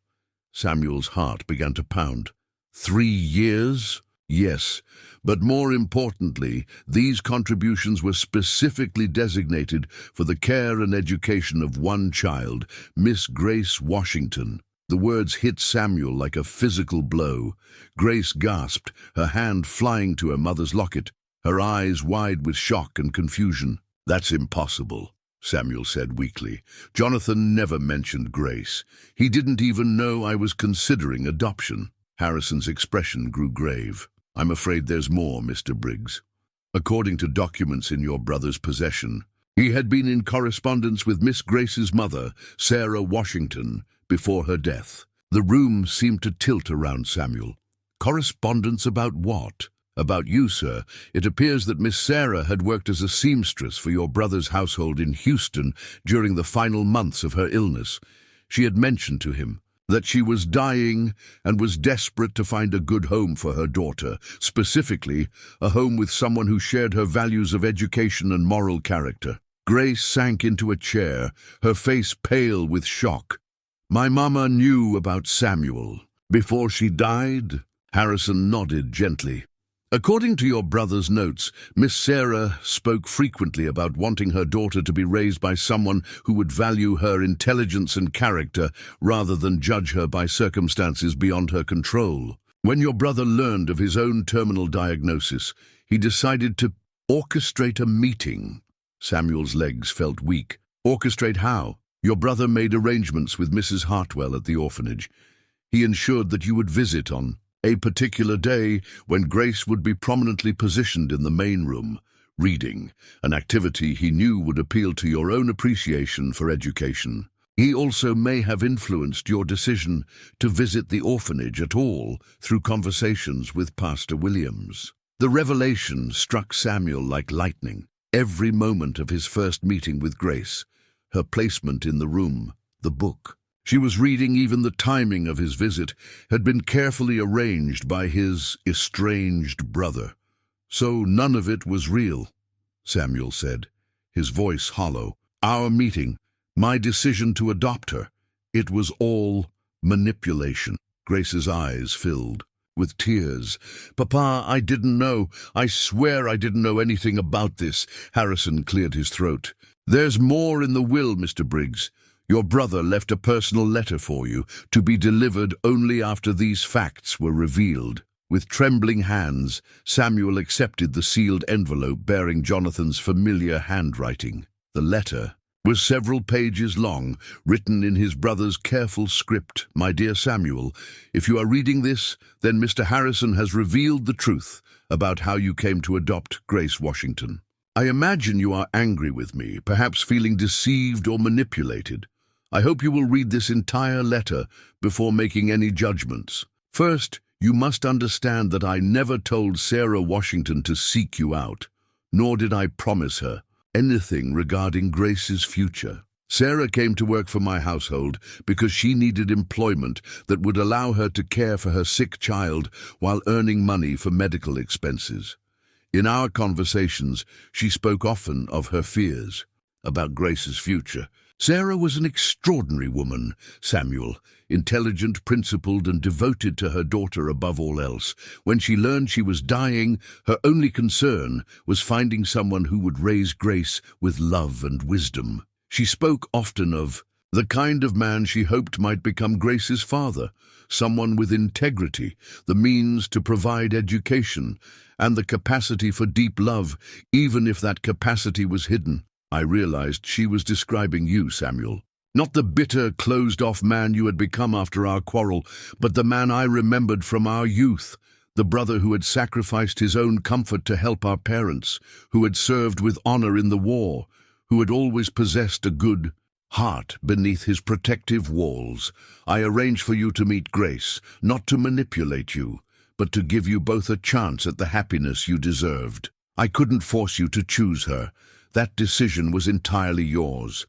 Samuel's heart began to pound. 3 years? Yes, but more importantly, these contributions were specifically designated for the care and education of one child, Miss Grace Washington. The words hit Samuel like a physical blow. Grace gasped, her hand flying to her mother's locket, her eyes wide with shock and confusion. "That's impossible," Samuel said weakly. "Jonathan never mentioned Grace. He didn't even know I was considering adoption." Harrison's expression grew grave. "I'm afraid there's more, Mr. Briggs. According to documents in your brother's possession, he had been in correspondence with Miss Grace's mother, Sarah Washington, before her death." The room seemed to tilt around Samuel. "Correspondence about what?" "About you, sir. It appears that Miss Sarah had worked as a seamstress for your brother's household in Houston during the final months of her illness. She had mentioned to him that she was dying and was desperate to find a good home for her daughter, specifically a home with someone who shared her values of education and moral character." Grace sank into a chair, her face pale with shock. "My mama knew about Samuel before she died?" Harrison nodded gently. "According to your brother's notes, Miss Sarah spoke frequently about wanting her daughter to be raised by someone who would value her intelligence and character rather than judge her by circumstances beyond her control. When your brother learned of his own terminal diagnosis, he decided to orchestrate a meeting." Samuel's legs felt weak. "Orchestrate how?" "Your brother made arrangements with Mrs. Hartwell at the orphanage. He ensured that you would visit on a particular day when Grace would be prominently positioned in the main room, reading, an activity he knew would appeal to your own appreciation for education. He also may have influenced your decision to visit the orphanage at all through conversations with Pastor Williams." The revelation struck Samuel like lightning. Every moment of his first meeting with Grace, her placement in the room, the book she was reading, even the timing of his visit, had been carefully arranged by his estranged brother. "So none of it was real," Samuel said, his voice hollow. "Our meeting, my decision to adopt her, it was all manipulation." Grace's eyes filled with tears. "Papa, I didn't know. I swear I didn't know anything about this." Harrison cleared his throat. "There's more in the will, Mr. Briggs. Your brother left a personal letter for you, to be delivered only after these facts were revealed." With trembling hands, Samuel accepted the sealed envelope bearing Jonathan's familiar handwriting. The letter was several pages long, written in his brother's careful script. "My dear Samuel, if you are reading this, then Mr. Harrison has revealed the truth about how you came to adopt Grace Washington. I imagine you are angry with me, perhaps feeling deceived or manipulated. I hope you will read this entire letter before making any judgments. First, you must understand that I never told Sarah Washington to seek you out, nor did I promise her anything regarding Grace's future. Sarah came to work for my household because she needed employment that would allow her to care for her sick child while earning money for medical expenses. In our conversations, she spoke often of her fears about Grace's future. Sarah was an extraordinary woman, Samuel, intelligent, principled, and devoted to her daughter above all else. When she learned she was dying, her only concern was finding someone who would raise Grace with love and wisdom. She spoke often of the kind of man she hoped might become Grace's father, someone with integrity, the means to provide education, and the capacity for deep love, even if that capacity was hidden. I realized she was describing you, Samuel. Not the bitter, closed-off man you had become after our quarrel, but the man I remembered from our youth, the brother who had sacrificed his own comfort to help our parents, who had served with honor in the war, who had always possessed a good heart beneath his protective walls. I arranged for you to meet Grace, not to manipulate you, but to give you both a chance at the happiness you deserved. I couldn't force you to choose her. That decision was entirely yours.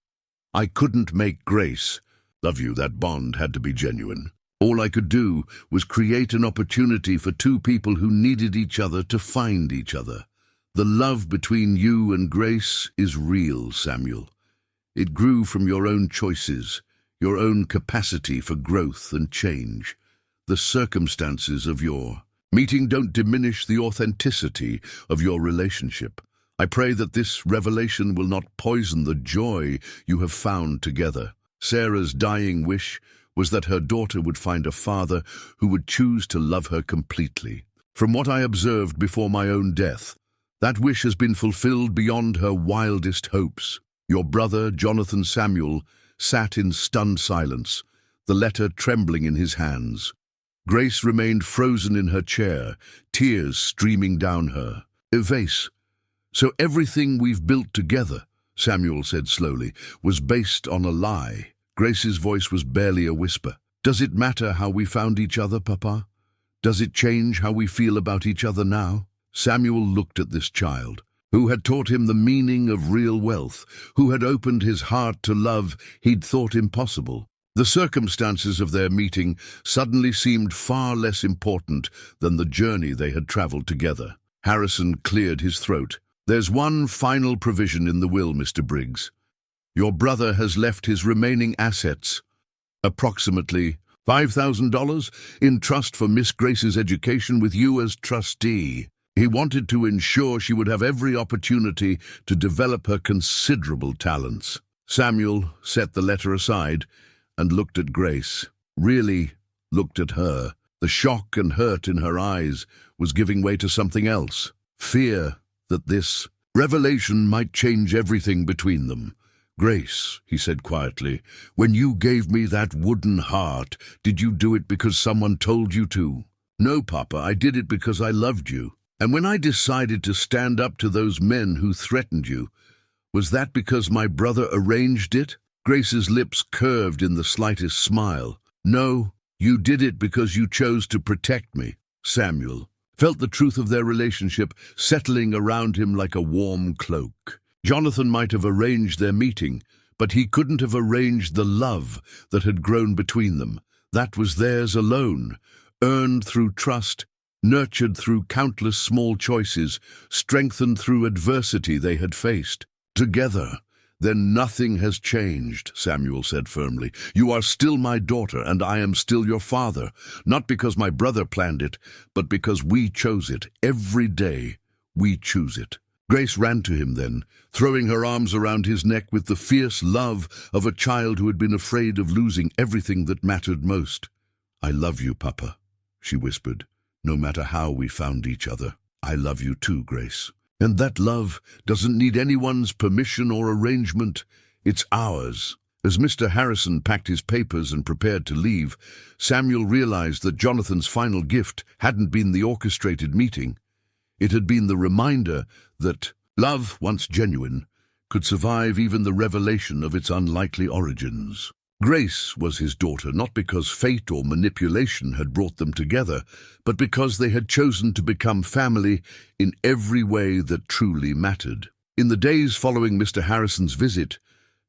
I couldn't make Grace love you. That bond had to be genuine. All I could do was create an opportunity for two people who needed each other to find each other. The love between you and Grace is real, Samuel. It grew from your own choices, your own capacity for growth and change. The circumstances of your meeting don't diminish the authenticity of your relationship. I pray that this revelation will not poison the joy you have found together. Sarah's dying wish was that her daughter would find a father who would choose to love her completely. From what I observed before my own death, that wish has been fulfilled beyond her wildest hopes. Your brother, Jonathan Samuel, sat in stunned silence, the letter trembling in his hands. Grace remained frozen in her chair, tears streaming down her. "Evase. So everything we've built together," Samuel said slowly, "was based on a lie." Grace's voice was barely a whisper. "Does it matter how we found each other, Papa? Does it change how we feel about each other now?" Samuel looked at this child, who had taught him the meaning of real wealth, who had opened his heart to love he'd thought impossible. The circumstances of their meeting suddenly seemed far less important than the journey they had traveled together. Harrison cleared his throat. "There's one final provision in the will, Mr. Briggs. Your brother has left his remaining assets, approximately $5,000, in trust for Miss Grace's education with you as trustee. He wanted to ensure she would have every opportunity to develop her considerable talents." Samuel set the letter aside and looked at Grace, really looked at her. The shock and hurt in her eyes was giving way to something else, fear that this revelation might change everything between them. "Grace," he said quietly, "when you gave me that wooden heart, did you do it because someone told you to?" "No, Papa, I did it because I loved you. And when I decided to stand up to those men who threatened you, was that because my brother arranged it?" Grace's lips curved in the slightest smile. "No, you did it because you chose to protect me, Samuel. felt the truth of their relationship settling around him like a warm cloak. Jonathan might have arranged their meeting, but he couldn't have arranged the love that had grown between them. That was theirs alone, earned through trust, nurtured through countless small choices, strengthened through adversity they had faced. Together, then nothing has changed, Samuel said firmly. You are still my daughter, and I am still your father, not because my brother planned it, but because we chose it. Every day, we choose it. Grace ran to him then, throwing her arms around his neck with the fierce love of a child who had been afraid of losing everything that mattered most. I love you, Papa, she whispered. No matter how we found each other, I love you too, Grace. And that love doesn't need anyone's permission or arrangement. It's ours. As Mr. Harrison packed his papers and prepared to leave, Samuel realized that Jonathan's final gift hadn't been the orchestrated meeting. It had been the reminder that love, once genuine, could survive even the revelation of its unlikely origins. Grace was his daughter not because fate or manipulation had brought them together, but because they had chosen to become family in every way that truly mattered. In the days following Mr. Harrison's visit,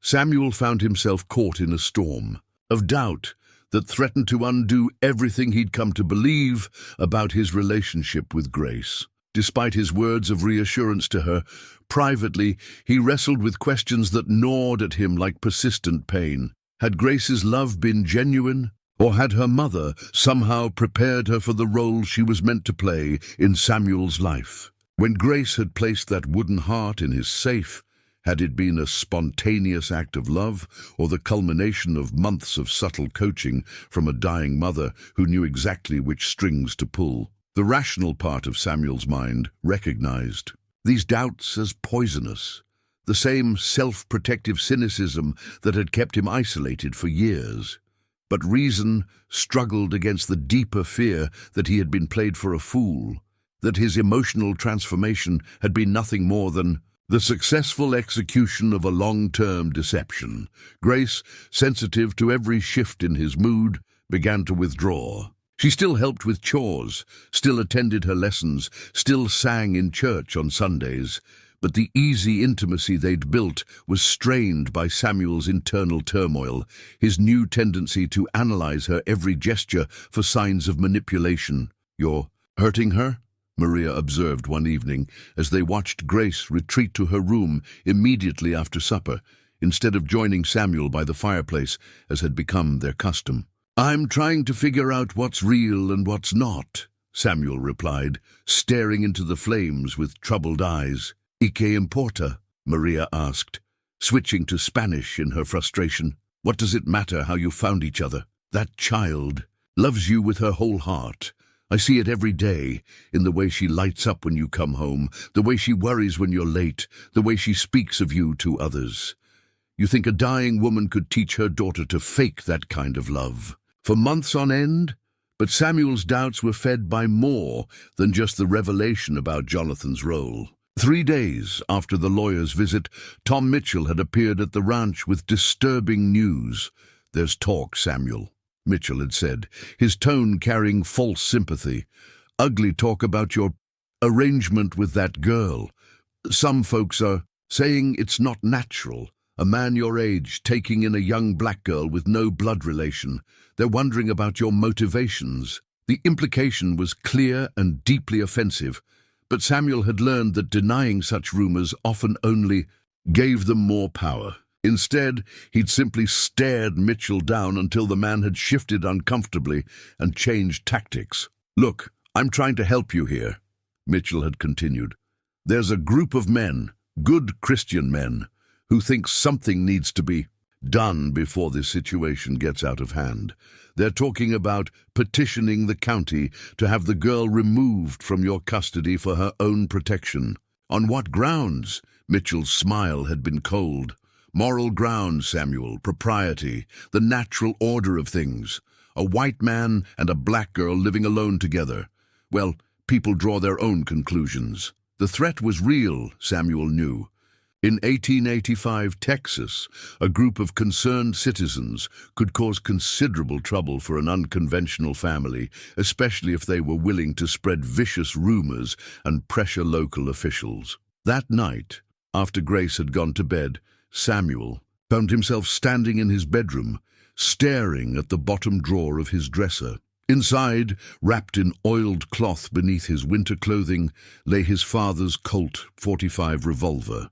Samuel found himself caught in a storm of doubt that threatened to undo everything he'd come to believe about his relationship with Grace. Despite his words of reassurance to her, privately he wrestled with questions that gnawed at him like persistent pain. Had Grace's love been genuine, or had her mother somehow prepared her for the role she was meant to play in Samuel's life? When Grace had placed that wooden heart in his safe, had it been a spontaneous act of love, or the culmination of months of subtle coaching from a dying mother who knew exactly which strings to pull? The rational part of Samuel's mind recognized these doubts as poisonous, the same self-protective cynicism that had kept him isolated for years. But reason struggled against the deeper fear that he had been played for a fool, that his emotional transformation had been nothing more than the successful execution of a long-term deception. Grace, sensitive to every shift in his mood, began to withdraw. She still helped with chores, still attended her lessons, still sang in church on Sundays, but the easy intimacy they'd built was strained by Samuel's internal turmoil, his new tendency to analyze her every gesture for signs of manipulation. "You're hurting her?" Maria observed one evening as they watched Grace retreat to her room immediately after supper, instead of joining Samuel by the fireplace as had become their custom. "I'm trying to figure out what's real and what's not," Samuel replied, staring into the flames with troubled eyes. "¿Y qué importa?" Maria asked, switching to Spanish in her frustration. "What does it matter how you found each other? That child loves you with her whole heart. I see it every day, in the way she lights up when you come home, the way she worries when you're late, the way she speaks of you to others. You think a dying woman could teach her daughter to fake that kind of love for months on end?" But Samuel's doubts were fed by more than just the revelation about Jonathan's role. 3 days after the lawyer's visit, Tom Mitchell had appeared at the ranch with disturbing news. "There's talk, Samuel," Mitchell had said, his tone carrying false sympathy. "Ugly talk about your arrangement with that girl. Some folks are saying it's not natural. A man your age taking in a young black girl with no blood relation. They're wondering about your motivations." The implication was clear and deeply offensive, but Samuel had learned that denying such rumors often only gave them more power. Instead, he'd simply stared Mitchell down until the man had shifted uncomfortably and changed tactics. "Look, I'm trying to help you here," Mitchell had continued. "There's a group of men, good Christian men, who think something needs to be done before this situation gets out of hand. They're talking about petitioning the county to have the girl removed from your custody for her own protection." "On what grounds?" Mitchell's smile had been cold. "Moral grounds, Samuel, propriety, the natural order of things. A white man and a black girl living alone together. Well, people draw their own conclusions." The threat was real, Samuel knew. In 1885 Texas, a group of concerned citizens could cause considerable trouble for an unconventional family, especially if they were willing to spread vicious rumors and pressure local officials. That night, after Grace had gone to bed, Samuel found himself standing in his bedroom, staring at the bottom drawer of his dresser. Inside, wrapped in oiled cloth beneath his winter clothing, lay his father's Colt .45 revolver,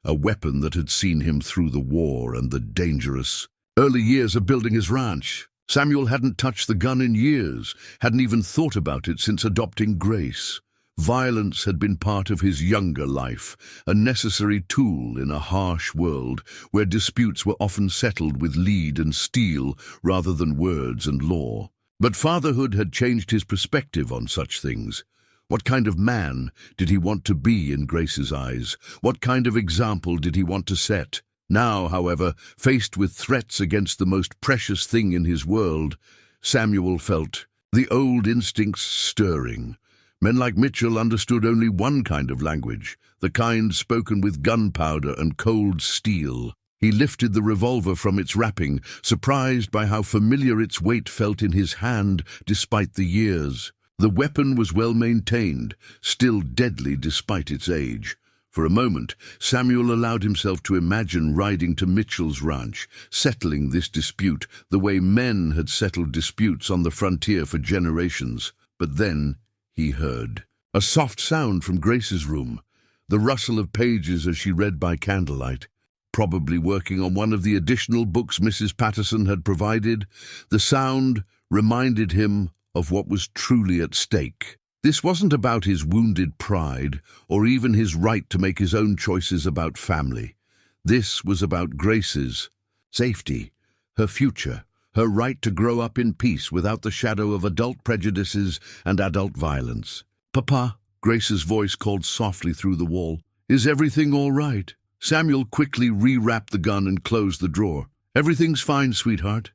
a weapon that had seen him through the war and the dangerous early years of building his ranch. Samuel hadn't touched the gun in years, hadn't even thought about it since adopting Grace. Violence had been part of his younger life, a necessary tool in a harsh world where disputes were often settled with lead and steel rather than words and law. But fatherhood had changed his perspective on such things. What kind of man did he want to be in Grace's eyes? What kind of example did he want to set? Now, however, faced with threats against the most precious thing in his world, Samuel felt the old instincts stirring. Men like Mitchell understood only one kind of language, the kind spoken with gunpowder and cold steel. He lifted the revolver from its wrapping, surprised by how familiar its weight felt in his hand despite the years. The weapon was well maintained, still deadly despite its age. For a moment, Samuel allowed himself to imagine riding to Mitchell's ranch, settling this dispute the way men had settled disputes on the frontier for generations. But then he heard a soft sound from Grace's room, the rustle of pages as she read by candlelight. Probably working on one of the additional books Mrs. Patterson had provided, the sound reminded him of what was truly at stake. This wasn't about his wounded pride or even his right to make his own choices about family. This was about Grace's safety, her future, her right to grow up in peace without the shadow of adult prejudices and adult violence. "Papa," Grace's voice called softly through the wall. "Is everything all right?" Samuel quickly rewrapped the gun and closed the drawer. "Everything's fine, sweetheart.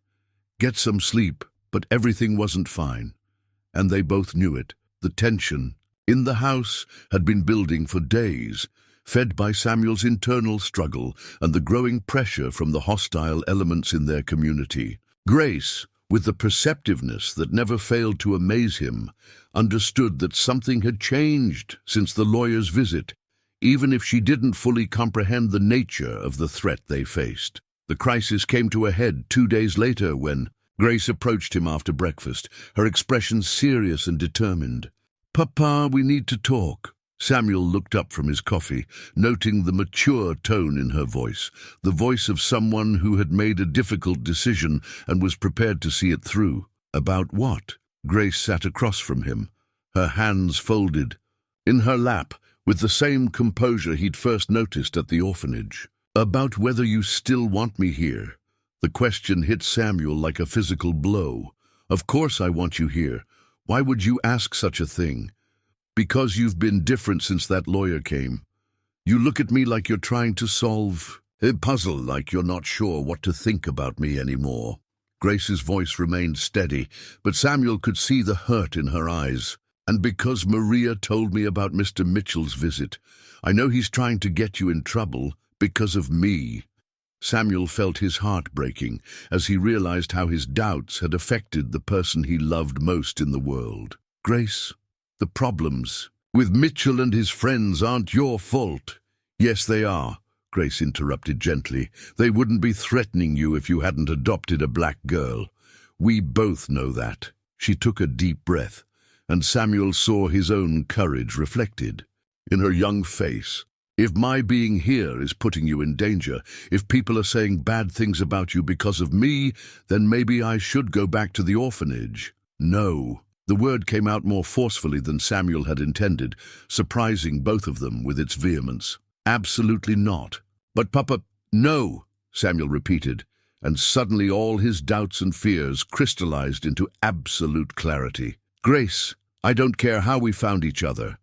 Get some sleep." But everything wasn't fine, and they both knew it. The tension in the house had been building for days, fed by Samuel's internal struggle and the growing pressure from the hostile elements in their community. Grace, with the perceptiveness that never failed to amaze him, understood that something had changed since the lawyer's visit, even if she didn't fully comprehend the nature of the threat they faced. The crisis came to a head 2 days later when Grace approached him after breakfast, her expression serious and determined. "Papa, we need to talk." Samuel looked up from his coffee, noting the mature tone in her voice, the voice of someone who had made a difficult decision and was prepared to see it through. "About what?" Grace sat across from him, her hands folded in her lap, with the same composure he'd first noticed at the orphanage. "About whether you still want me here." The question hit Samuel like a physical blow. "Of course I want you here. Why would you ask such a thing?" "Because you've been different since that lawyer came. You look at me like you're trying to solve a puzzle, like you're not sure what to think about me anymore." Grace's voice remained steady, but Samuel could see the hurt in her eyes. "And because Maria told me about Mr. Mitchell's visit, I know he's trying to get you in trouble because of me." Samuel felt his heart breaking as he realized how his doubts had affected the person he loved most in the world. "Grace, the problems with Mitchell and his friends aren't your fault." "Yes, they are," Grace interrupted gently. "They wouldn't be threatening you if you hadn't adopted a black girl. We both know that." She took a deep breath, and Samuel saw his own courage reflected in her young face. "If my being here is putting you in danger, if people are saying bad things about you because of me, then maybe I should go back to the orphanage." "No." The word came out more forcefully than Samuel had intended, surprising both of them with its vehemence. "Absolutely not." "But Papa—" "No," Samuel repeated, and suddenly all his doubts and fears crystallized into absolute clarity. "Grace, I don't care how we found each other.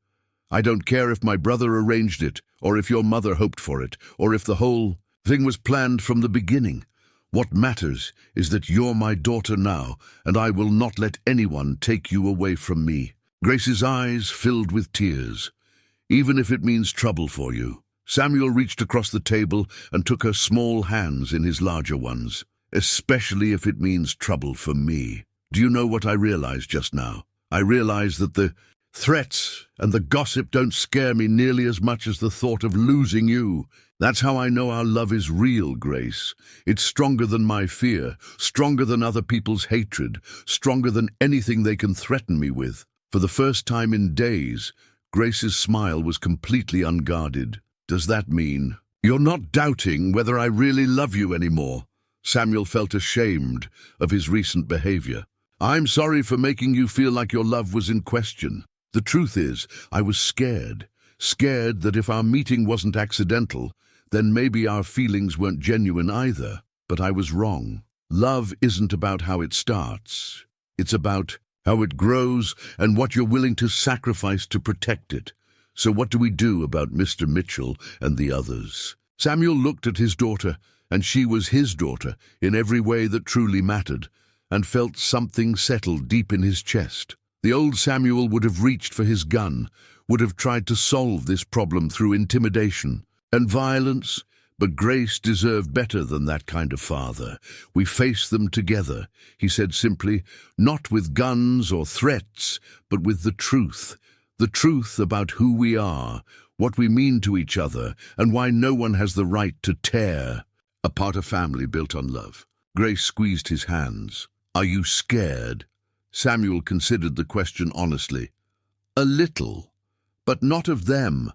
I don't care if my brother arranged it, or if your mother hoped for it, or if the whole thing was planned from the beginning. What matters is that you're my daughter now, and I will not let anyone take you away from me." Grace's eyes filled with tears. "Even if it means trouble for you." Samuel reached across the table and took her small hands in his larger ones. "Especially if it means trouble for me. Do you know what I realized just now? I realized that the threats and the gossip don't scare me nearly as much as the thought of losing you. That's how I know our love is real, Grace. It's stronger than my fear, stronger than other people's hatred, stronger than anything they can threaten me with." For the first time in days, Grace's smile was completely unguarded. "Does that mean you're not doubting whether I really love you anymore?" Samuel felt ashamed of his recent behavior. "I'm sorry for making you feel like your love was in question. The truth is, I was scared that if our meeting wasn't accidental, then maybe our feelings weren't genuine either. But I was wrong. Love isn't about how it starts. It's about how it grows and what you're willing to sacrifice to protect it. So what do we do about Mr. Mitchell and the others?" Samuel looked at his daughter, and she was his daughter in every way that truly mattered, and felt something settle deep in his chest. The old Samuel would have reached for his gun, would have tried to solve this problem through intimidation and violence, but Grace deserved better than that kind of father. "We face them together," he said simply, "not with guns or threats, but with the truth about who we are, what we mean to each other, and why no one has the right to tear apart a family built on love." Grace squeezed his hands. "Are you scared?" Samuel considered the question honestly. "A little, but not of them.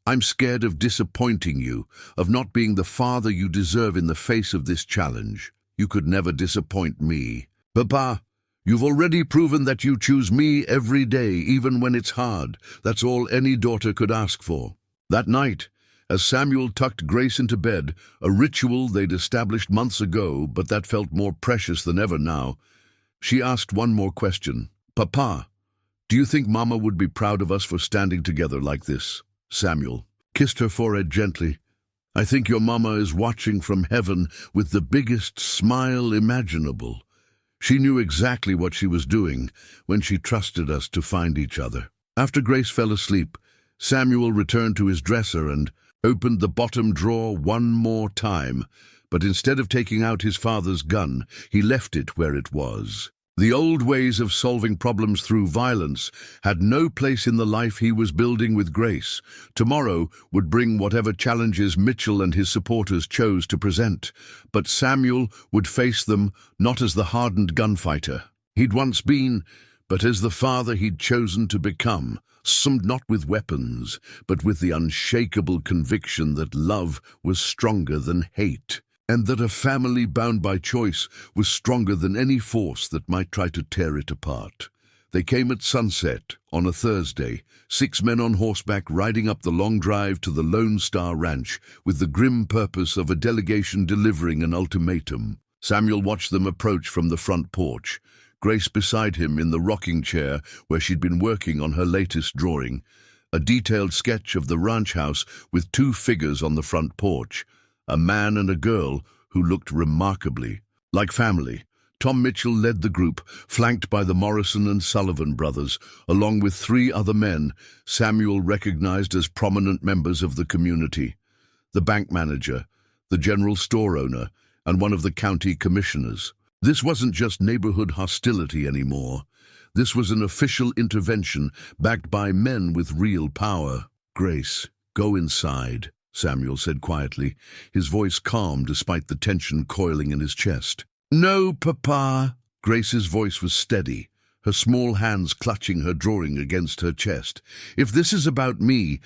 I'm scared of disappointing you, of not being the father you deserve in the face of this challenge. You could never disappoint me. Papa, you've already proven that you choose me every day, even when it's hard. That's all any daughter could ask for." That night, as Samuel tucked Grace into bed, a ritual they'd established months ago, but that felt more precious than ever now, she asked one more question. "Papa, do you think Mama would be proud of us for standing together like this?" Samuel kissed her forehead gently. "I think your Mama is watching from heaven with the biggest smile imaginable. She knew exactly what she was doing when she trusted us to find each other." After Grace fell asleep, Samuel returned to his dresser and opened the bottom drawer one more time, but instead of taking out his father's gun, he left it where it was. The old ways of solving problems through violence had no place in the life he was building with Grace. Tomorrow would bring whatever challenges Mitchell and his supporters chose to present, but Samuel would face them not as the hardened gunfighter he'd once been, but as the father he'd chosen to become, not with weapons, but with the unshakable conviction that love was stronger than hate, and that a family bound by choice was stronger than any force that might try to tear it apart. They came at sunset on a Thursday, 6 men on horseback riding up the long drive to the Lone Star Ranch with the grim purpose of a delegation delivering an ultimatum. Samuel watched them approach from the front porch, Grace beside him in the rocking chair where she'd been working on her latest drawing, a detailed sketch of the ranch house with 2 figures on the front porch, a man and a girl who looked remarkably like family. Tom Mitchell led the group, flanked by the Morrison and Sullivan brothers, along with 3 other men Samuel recognized as prominent members of the community: the bank manager, the general store owner, and one of the county commissioners. This wasn't just neighborhood hostility anymore. This was an official intervention backed by men with real power. "Grace, go inside," Samuel said quietly, his voice calm despite the tension coiling in his chest. "No, Papa." Grace's voice was steady, her small hands clutching her drawing against her chest. "If this is about me,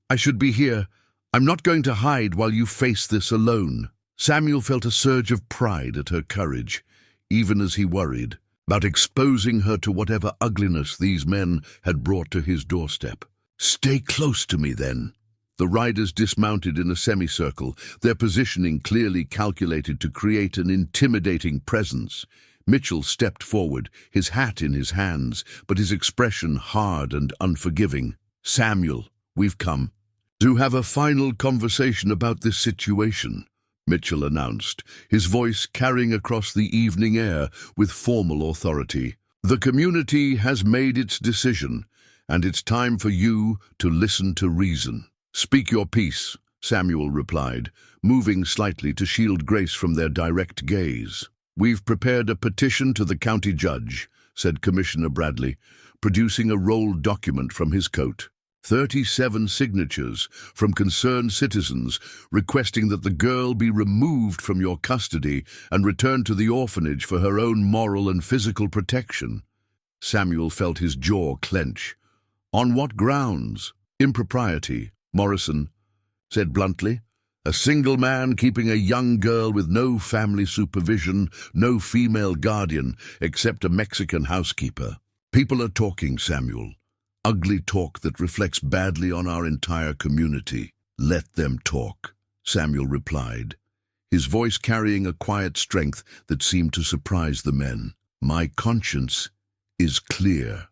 I should be here. I'm not going to hide while you face this alone." Samuel felt a surge of pride at her courage, even as he worried about exposing her to whatever ugliness these men had brought to his doorstep. "Stay close to me, then." The riders dismounted in a semicircle, their positioning clearly calculated to create an intimidating presence. Mitchell stepped forward, his hat in his hands, but his expression hard and unforgiving. "Samuel, we've come to have a final conversation about this situation," Mitchell announced, his voice carrying across the evening air with formal authority. "The community has made its decision, and it's time for you to listen to reason. Speak your piece, Samuel replied, moving slightly to shield Grace from their direct gaze. "We've prepared a petition to the county judge," said Commissioner Bradley, producing a rolled document from his coat. 37 signatures from concerned citizens requesting that the girl be removed from your custody and returned to the orphanage for her own moral and physical protection. Samuel felt his jaw clench. "On what grounds?" "Impropriety," Morrison said bluntly. "A single man keeping a young girl with no family supervision, no female guardian except a Mexican housekeeper." "People are talking, Samuel. Ugly talk that reflects badly on our entire community." "Let them talk," Samuel replied, his voice carrying a quiet strength that seemed to surprise the men. "My conscience is clear."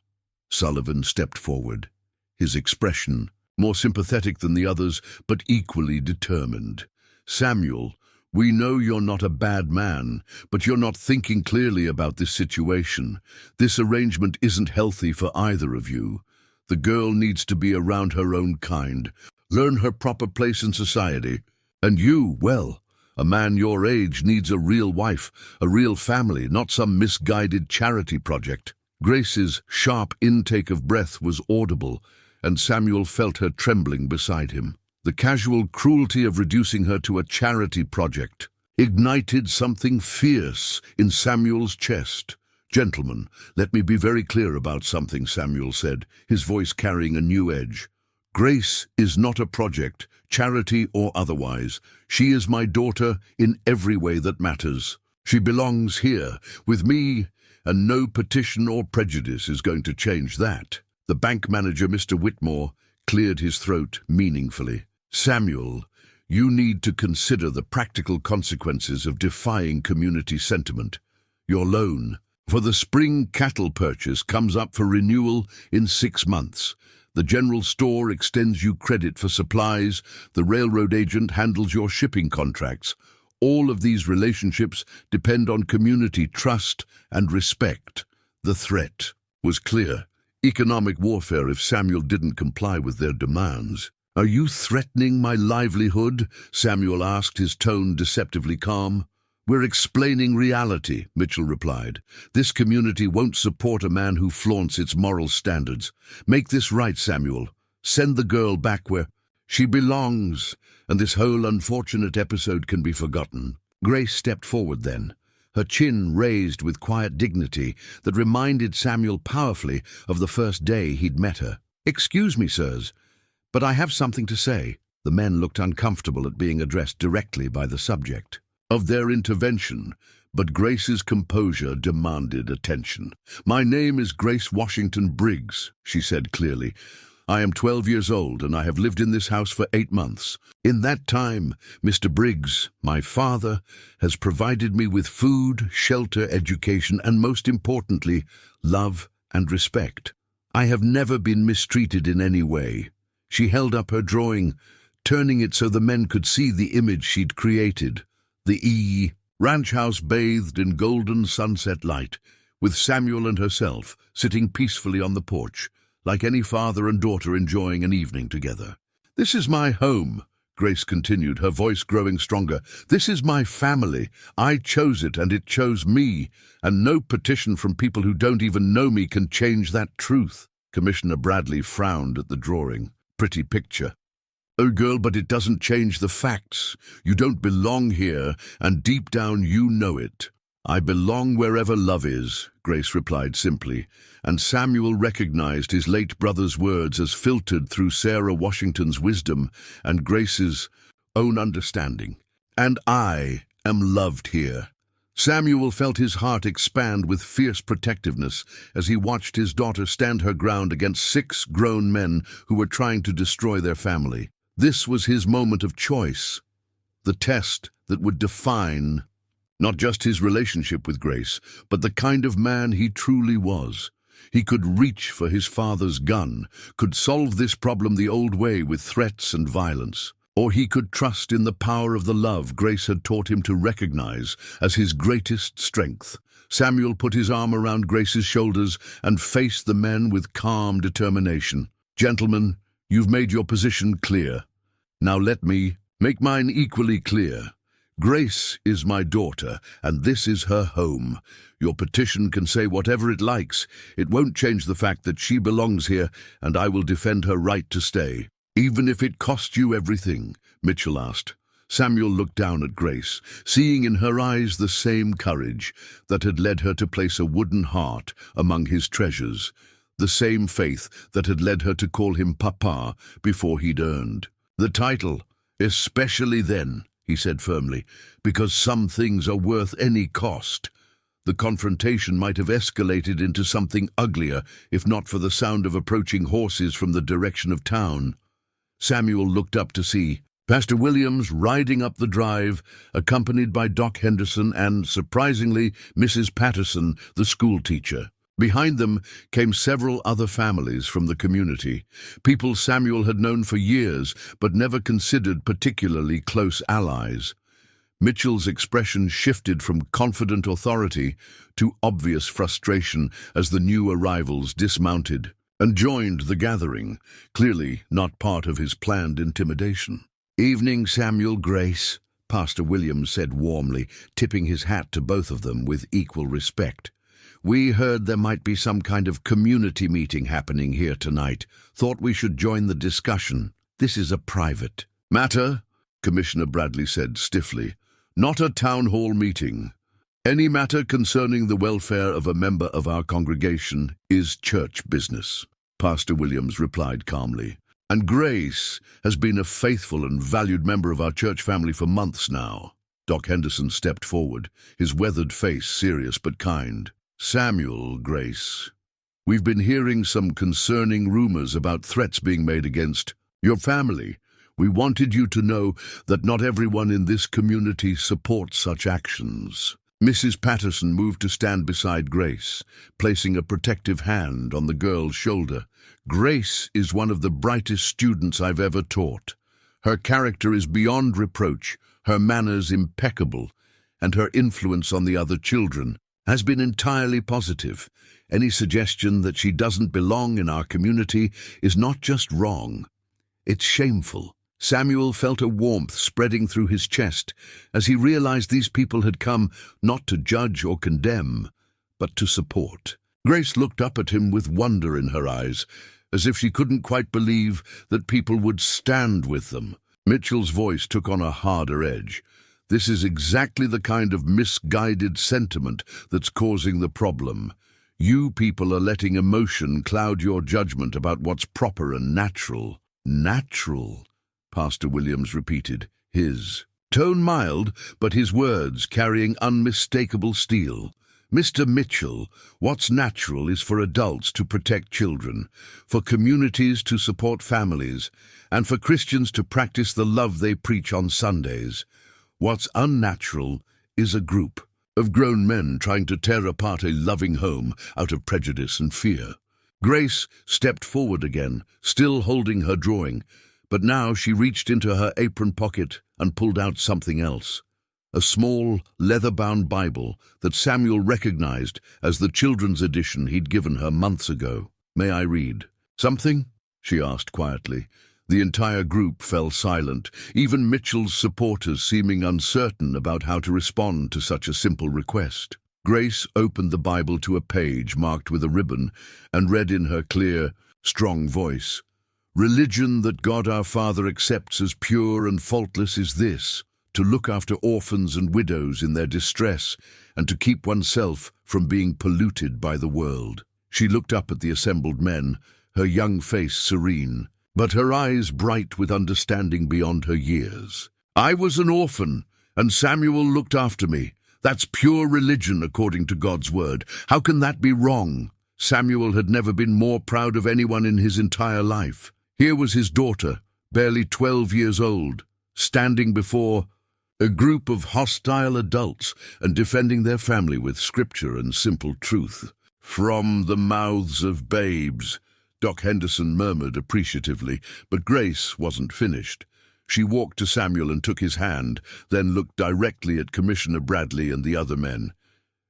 Sullivan stepped forward, his expression more sympathetic than the others, but equally determined. "Samuel, we know you're not a bad man, but you're not thinking clearly about this situation. This arrangement isn't healthy for either of you. The girl needs to be around her own kind, learn her proper place in society. And you, well, a man your age needs a real wife, a real family, not some misguided charity project." Grace's sharp intake of breath was audible, and Samuel felt her trembling beside him. The casual cruelty of reducing her to a charity project ignited something fierce in Samuel's chest. "Gentlemen, let me be very clear about something," Samuel said, his voice carrying a new edge. "Grace is not a project, charity or otherwise. She is my daughter in every way that matters. She belongs here, with me, and no petition or prejudice is going to change that." The bank manager, Mr. Whitmore, cleared his throat meaningfully. "Samuel, you need to consider the practical consequences of defying community sentiment. Your loan for the spring cattle purchase comes up for renewal in 6 months. The general store extends you credit for supplies. The railroad agent handles your shipping contracts. All of these relationships depend on community trust and respect." The threat was clear. Economic warfare if Samuel didn't comply with their demands. "Are you threatening my livelihood?" Samuel asked, his tone deceptively calm. "We're explaining reality," Mitchell replied. "This community won't support a man who flaunts its moral standards. Make this right, Samuel. Send the girl back where she belongs, and this whole unfortunate episode can be forgotten." Grace stepped forward then, her chin raised with quiet dignity that reminded Samuel powerfully of the first day he'd met her. "Excuse me, sirs, but I have something to say." The men looked uncomfortable at being addressed directly by the subject of their intervention, but Grace's composure demanded attention. "My name is Grace Washington Briggs," she said clearly. "I am 12 years old, and I have lived in this house for 8 months. In that time, Mr. Briggs, my father, has provided me with food, shelter, education, and most importantly, love and respect. I have never been mistreated in any way." She held up her drawing, turning it so the men could see the image she'd created. The ranch house bathed in golden sunset light, with Samuel and herself sitting peacefully on the porch, like any father and daughter enjoying an evening together. "This is my home," Grace continued, her voice growing stronger. "This is my family. I chose it, and it chose me, and no petition from people who don't even know me can change that truth." Commissioner Bradley frowned at the drawing. "Pretty picture." "Oh, girl, but it doesn't change the facts. You don't belong here, and deep down you know it." "I belong wherever love is," Grace replied simply, and Samuel recognized his late brother's words as filtered through Sarah Washington's wisdom and Grace's own understanding. "And I am loved here." Samuel felt his heart expand with fierce protectiveness as he watched his daughter stand her ground against 6 grown men who were trying to destroy their family. This was his moment of choice, the test that would define not just his relationship with Grace, but the kind of man he truly was. He could reach for his father's gun, could solve this problem the old way with threats and violence, or he could trust in the power of the love Grace had taught him to recognize as his greatest strength. Samuel put his arm around Grace's shoulders and faced the men with calm determination. "Gentlemen, you've made your position clear. Now let me make mine equally clear. Grace is my daughter, and this is her home. Your petition can say whatever it likes. It won't change the fact that she belongs here, and I will defend her right to stay. Even if it cost you everything, Mitchell asked. Samuel looked down at Grace, seeing in her eyes the same courage that had led her to place a wooden heart among his treasures, the same faith that had led her to call him Papa before he'd earned the title, especially then, he said firmly, because some things are worth any cost. The confrontation might have escalated into something uglier if not for the sound of approaching horses from the direction of town. Samuel looked up to see Pastor Williams riding up the drive, accompanied by Doc Henderson and, surprisingly, Mrs. Patterson, the schoolteacher. Behind them came several other families from the community, people Samuel had known for years but never considered particularly close allies. Mitchell's expression shifted from confident authority to obvious frustration as the new arrivals dismounted and joined the gathering, clearly not part of his planned intimidation. "Evening, Samuel, Grace," Pastor Williams said warmly, tipping his hat to both of them with equal respect. "We heard there might be some kind of community meeting happening here tonight. Thought we should join the discussion. This is a private matter," Commissioner Bradley said stiffly. "Not a town hall meeting. Any matter concerning the welfare of a member of our congregation is church business," Pastor Williams replied calmly. "And Grace has been a faithful and valued member of our church family for months now." Doc Henderson stepped forward, his weathered face serious but kind. "Samuel, Grace, we've been hearing some concerning rumors about threats being made against your family. We wanted you to know that not everyone in this community supports such actions." Mrs. Patterson moved to stand beside Grace, placing a protective hand on the girl's shoulder. "Grace is one of the brightest students I've ever taught. Her character is beyond reproach, her manners impeccable, and her influence on the other children has been entirely positive. Any suggestion that she doesn't belong in our community is not just wrong, it's shameful." Samuel felt a warmth spreading through his chest as he realized these people had come not to judge or condemn, but to support. Grace looked up at him with wonder in her eyes, as if she couldn't quite believe that people would stand with them. Mitchell's voice took on a harder edge. "This is exactly the kind of misguided sentiment that's causing the problem. You people are letting emotion cloud your judgment about what's proper and natural." "Natural," Pastor Williams repeated, his tone mild, but his words carrying unmistakable steel. "Mr. Mitchell, what's natural is for adults to protect children, for communities to support families, and for Christians to practice the love they preach on Sundays. What's unnatural is a group of grown men trying to tear apart a loving home out of prejudice and fear." Grace stepped forward again, still holding her drawing, but now she reached into her apron pocket and pulled out something else. A small, leather-bound Bible that Samuel recognized as the children's edition he'd given her months ago. "May I read?" "Something?" she asked quietly. The entire group fell silent, even Mitchell's supporters seeming uncertain about how to respond to such a simple request. Grace opened the Bible to a page marked with a ribbon and read in her clear, strong voice, "Religion that God our Father accepts as pure and faultless is this, to look after orphans and widows in their distress and to keep oneself from being polluted by the world." She looked up at the assembled men, her young face serene, but her eyes bright with understanding beyond her years. "I was an orphan, and Samuel looked after me. That's pure religion according to God's word. How can that be wrong?" Samuel had never been more proud of anyone in his entire life. Here was his daughter, barely 12 years old, standing before a group of hostile adults and defending their family with scripture and simple truth. "From the mouths of babes," Doc Henderson murmured appreciatively, but Grace wasn't finished. She walked to Samuel and took his hand, then looked directly at Commissioner Bradley and the other men.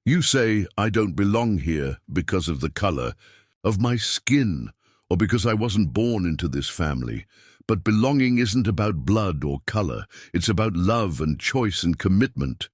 "You say I don't belong here because of the color of my skin, or because I wasn't born into this family, But belonging isn't about blood or color. It's about love and choice and commitment.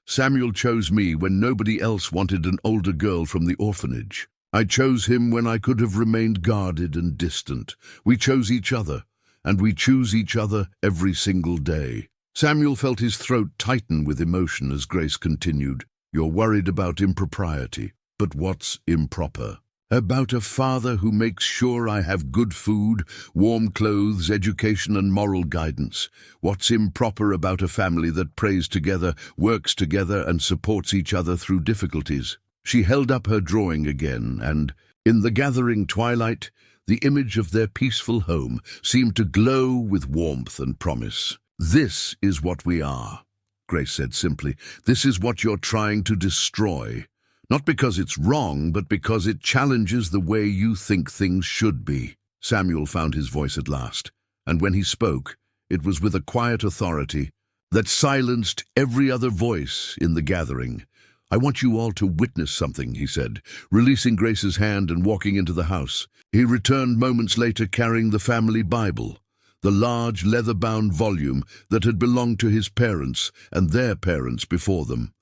Samuel chose me when nobody else wanted an older girl from the orphanage. I chose him when I could have remained guarded and distant. We chose each other, and we choose each other every single day. Samuel felt his throat tighten with emotion as Grace continued. You're worried about impropriety. But what's improper? About a father who makes sure I have good food, warm clothes, education and moral guidance. What's improper about a family that prays together, works together and supports each other through difficulties? She held up her drawing again, and, in the gathering twilight, the image of their peaceful home seemed to glow with warmth and promise. This is what we are, Grace said simply. This is what you're trying to destroy. Not because it's wrong, but because it challenges the way you think things should be. Samuel found his voice at last, and when he spoke, it was with a quiet authority that silenced every other voice in the gathering. I want you all to witness something, he said, releasing Grace's hand and walking into the house. He returned moments later carrying the family Bible, the large leather-bound volume that had belonged to his parents and their parents before them.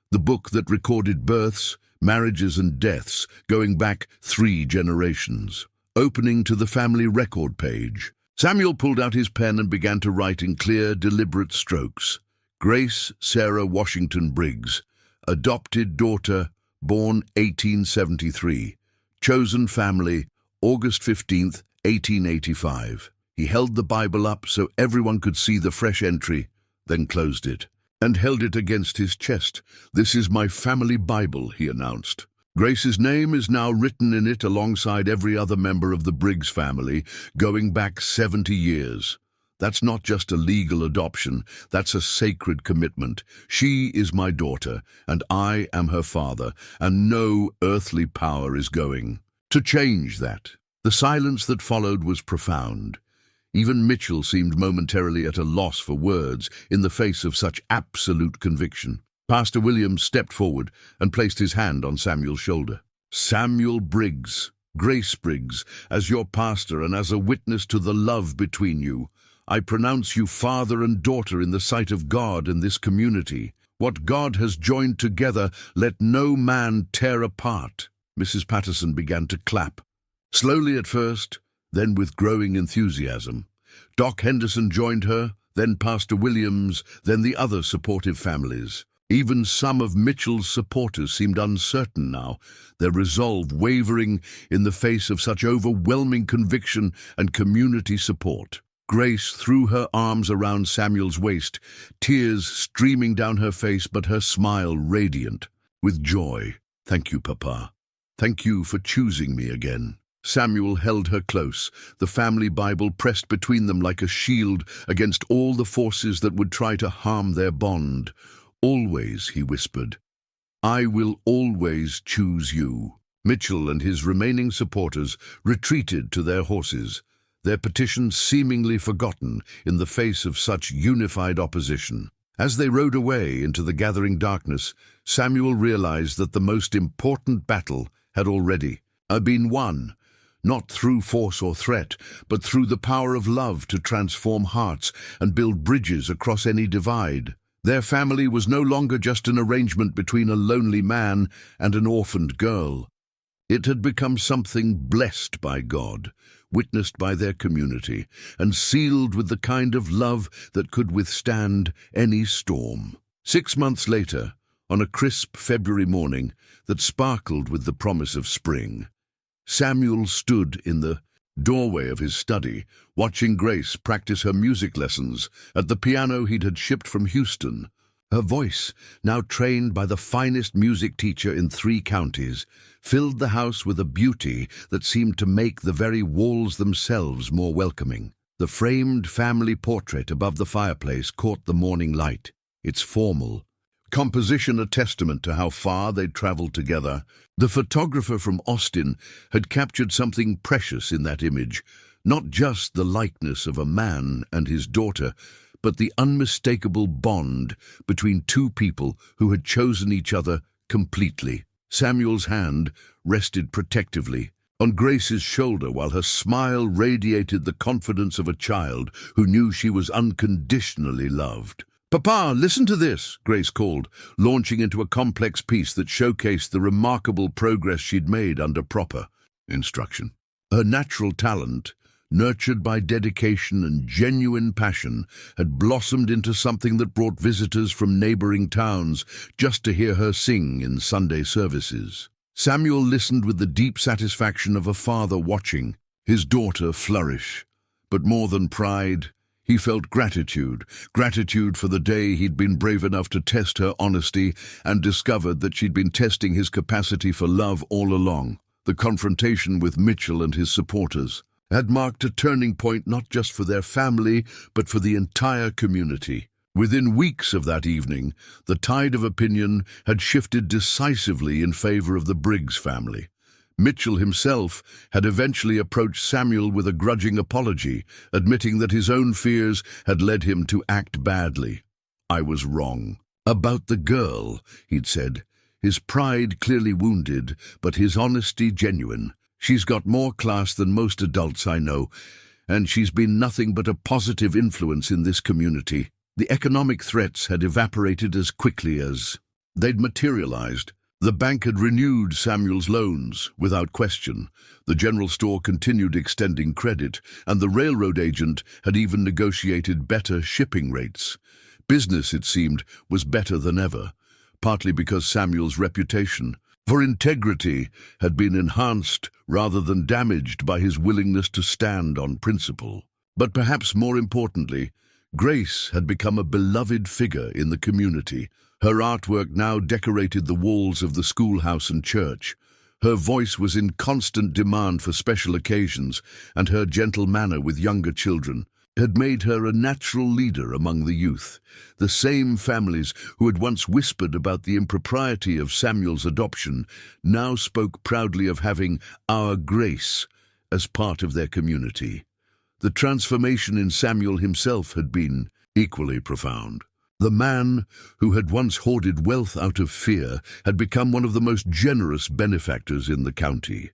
The book that recorded births, marriages and deaths going back 3 generations. Opening to the family record page, Samuel pulled out his pen and began to write in clear, deliberate strokes. Grace Sarah Washington Briggs, adopted daughter, born 1873. Chosen family, August 15th, 1885. He held the Bible up so everyone could see the fresh entry, then closed it, and held it against his chest. This is my family Bible, he announced. Grace's name is now written in it alongside every other member of the Briggs family, going back 70 years. That's not just a legal adoption, that's a sacred commitment. She is my daughter, and I am her father, and no earthly power is going to change that. The silence that followed was profound. Even Mitchell seemed momentarily at a loss for words in the face of such absolute conviction. Pastor Williams stepped forward and placed his hand on Samuel's shoulder. Samuel Briggs, Grace Briggs, as your pastor and as a witness to the love between you, I pronounce you father and daughter in the sight of God and this community. What God has joined together, let no man tear apart. Mrs. Patterson began to clap. Slowly at first, then with growing enthusiasm. Doc Henderson joined her, then Pastor Williams, then the other supportive families. Even some of Mitchell's supporters seemed uncertain now, their resolve wavering in the face of such overwhelming conviction and community support. Grace threw her arms around Samuel's waist, tears streaming down her face, but her smile radiant with joy. Thank you, Papa. Thank you for choosing me again. Samuel held her close, the family Bible pressed between them like a shield against all the forces that would try to harm their bond. Always, he whispered, I will always choose you. Mitchell and his remaining supporters retreated to their horses, their petition seemingly forgotten in the face of such unified opposition. As they rode away into the gathering darkness, Samuel realized that the most important battle had already been won. Not through force or threat, but through the power of love to transform hearts and build bridges across any divide. Their family was no longer just an arrangement between a lonely man and an orphaned girl. It had become something blessed by God, witnessed by their community, and sealed with the kind of love that could withstand any storm. 6 months later, on a crisp February morning that sparkled with the promise of spring, Samuel stood in the doorway of his study, watching Grace practice her music lessons at the piano he'd had shipped from Houston. Her voice, now trained by the finest music teacher in 3 counties, filled the house with a beauty that seemed to make the very walls themselves more welcoming. The framed family portrait above the fireplace caught the morning light, its formal composition a testament to how far they'd traveled together. The photographer from Austin had captured something precious in that image, not just the likeness of a man and his daughter, but the unmistakable bond between 2 people who had chosen each other completely. Samuel's hand rested protectively on Grace's shoulder while her smile radiated the confidence of a child who knew she was unconditionally loved. "Papa, listen to this," Grace called, launching into a complex piece that showcased the remarkable progress she'd made under proper instruction. Her natural talent, nurtured by dedication and genuine passion, had blossomed into something that brought visitors from neighboring towns just to hear her sing in Sunday services. Samuel listened with the deep satisfaction of a father watching his daughter flourish. But more than pride, he felt gratitude for the day he'd been brave enough to test her honesty and discovered that she'd been testing his capacity for love all along. The confrontation with Mitchell and his supporters had marked a turning point not just for their family, but for the entire community. Within weeks of that evening, the tide of opinion had shifted decisively in favor of the Briggs family. Mitchell himself had eventually approached Samuel with a grudging apology, admitting that his own fears had led him to act badly. "I was wrong about the girl," he'd said, his pride clearly wounded, but his honesty genuine. "She's got more class than most adults I know, and she's been nothing but a positive influence in this community." The economic threats had evaporated as quickly as they'd materialized. The bank had renewed Samuel's loans, without question. The general store continued extending credit, and the railroad agent had even negotiated better shipping rates. Business, it seemed, was better than ever, partly because Samuel's reputation for integrity had been enhanced rather than damaged by his willingness to stand on principle. But perhaps more importantly, Grace had become a beloved figure in the community. Her artwork now decorated the walls of the schoolhouse and church. Her voice was in constant demand for special occasions, and her gentle manner with younger children had made her a natural leader among the youth. The same families who had once whispered about the impropriety of Samuel's adoption now spoke proudly of having our Grace as part of their community. The transformation in Samuel himself had been equally profound. The man who had once hoarded wealth out of fear had become one of the most generous benefactors in the county.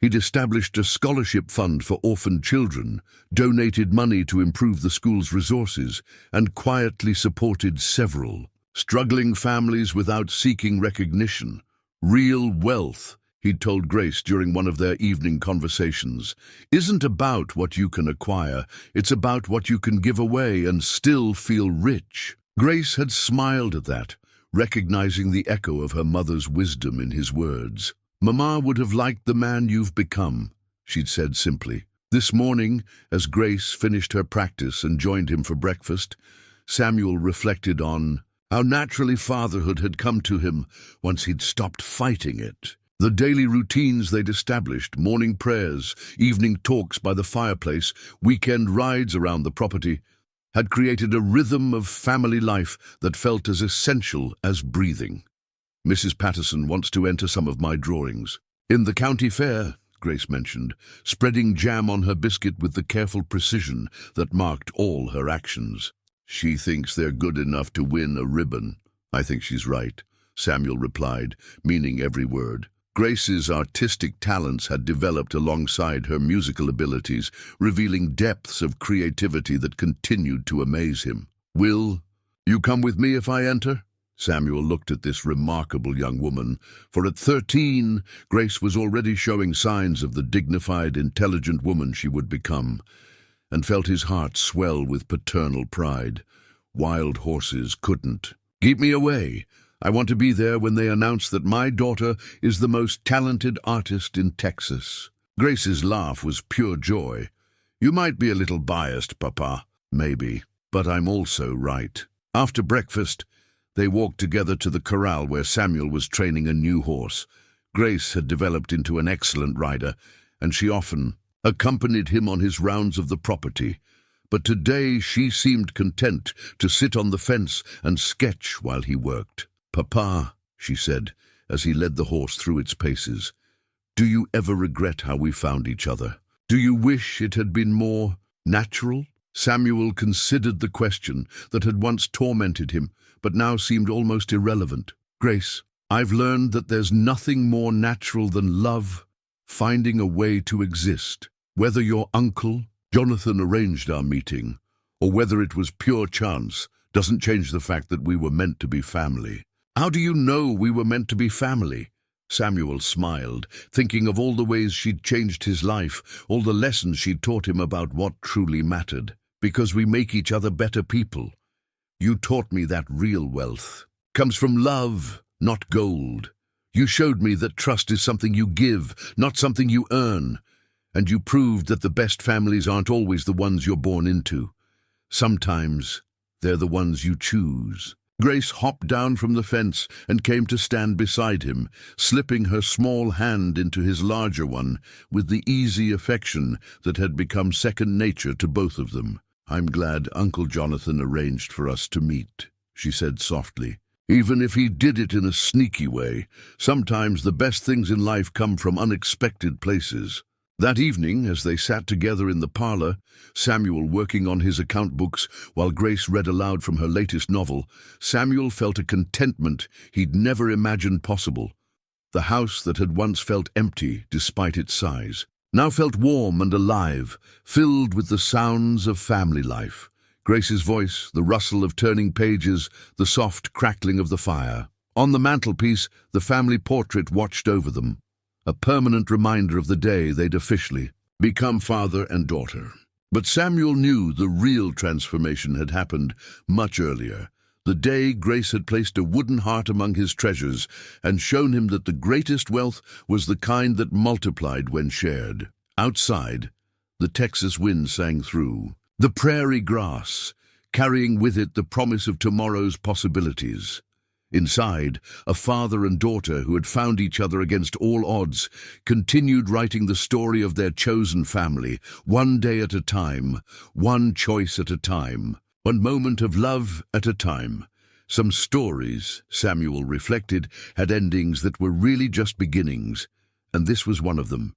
He'd established a scholarship fund for orphaned children, donated money to improve the school's resources, and quietly supported several struggling families without seeking recognition. Real wealth, he'd told Grace during one of their evening conversations, isn't about what you can acquire, it's about what you can give away and still feel rich. Grace had smiled at that, recognizing the echo of her mother's wisdom in his words. "Mama would have liked the man you've become," she'd said simply. This morning, as Grace finished her practice and joined him for breakfast, Samuel reflected on how naturally fatherhood had come to him once he'd stopped fighting it. The daily routines they'd established, morning prayers, evening talks by the fireplace, weekend rides around the property, had created a rhythm of family life that felt as essential as breathing. "Mrs. Patterson wants to enter some of my drawings. In the county fair," Grace mentioned, spreading jam on her biscuit with the careful precision that marked all her actions. "She thinks they're good enough to win a ribbon." "I think she's right," Samuel replied, meaning every word. Grace's artistic talents had developed alongside her musical abilities, revealing depths of creativity that continued to amaze him. "Will you come with me if I enter?" Samuel looked at this remarkable young woman, for at 13, Grace was already showing signs of the dignified, intelligent woman she would become, and felt his heart swell with paternal pride. Wild horses couldn't keep me away. I want to be there when they announce that my daughter is the most talented artist in Texas." Grace's laugh was pure joy. "You might be a little biased, Papa." "Maybe, but I'm also right." After breakfast, they walked together to the corral where Samuel was training a new horse. Grace had developed into an excellent rider, and she often accompanied him on his rounds of the property. But today she seemed content to sit on the fence and sketch while he worked. "Papa," she said, as he led the horse through its paces, "do you ever regret how we found each other? Do you wish it had been more natural?" Samuel considered the question that had once tormented him, but now seemed almost irrelevant. "Grace, I've learned that there's nothing more natural than love finding a way to exist. Whether your uncle, Jonathan, arranged our meeting, or whether it was pure chance, doesn't change the fact that we were meant to be family. How do you know we were meant to be family? Samuel smiled, thinking of all the ways she'd changed his life, all the lessons she'd taught him about what truly mattered. Because we make each other better people. You taught me that real wealth comes from love, not gold. You showed me that trust is something you give, not something you earn. And you proved that the best families aren't always the ones you're born into. Sometimes they're the ones you choose. Grace hopped down from the fence and came to stand beside him, slipping her small hand into his larger one with the easy affection that had become second nature to both of them. "I'm glad Uncle Jonathan arranged for us to meet," she said softly. "Even if he did it in a sneaky way, sometimes the best things in life come from unexpected places." That evening, as they sat together in the parlor, Samuel working on his account books while Grace read aloud from her latest novel, Samuel felt a contentment he'd never imagined possible. The house that had once felt empty despite its size now felt warm and alive, filled with the sounds of family life. Grace's voice, the rustle of turning pages, the soft crackling of the fire. On the mantelpiece, the family portrait watched over them, a permanent reminder of the day they'd officially become father and daughter. But Samuel knew the real transformation had happened much earlier, the day Grace had placed a wooden heart among his treasures and shown him that the greatest wealth was the kind that multiplied when shared. Outside, the Texas wind sang through the prairie grass, carrying with it the promise of tomorrow's possibilities. Inside, a father and daughter who had found each other against all odds continued writing the story of their chosen family, one day at a time, one choice at a time, one moment of love at a time. Some stories, Samuel reflected, had endings that were really just beginnings, and this was one of them.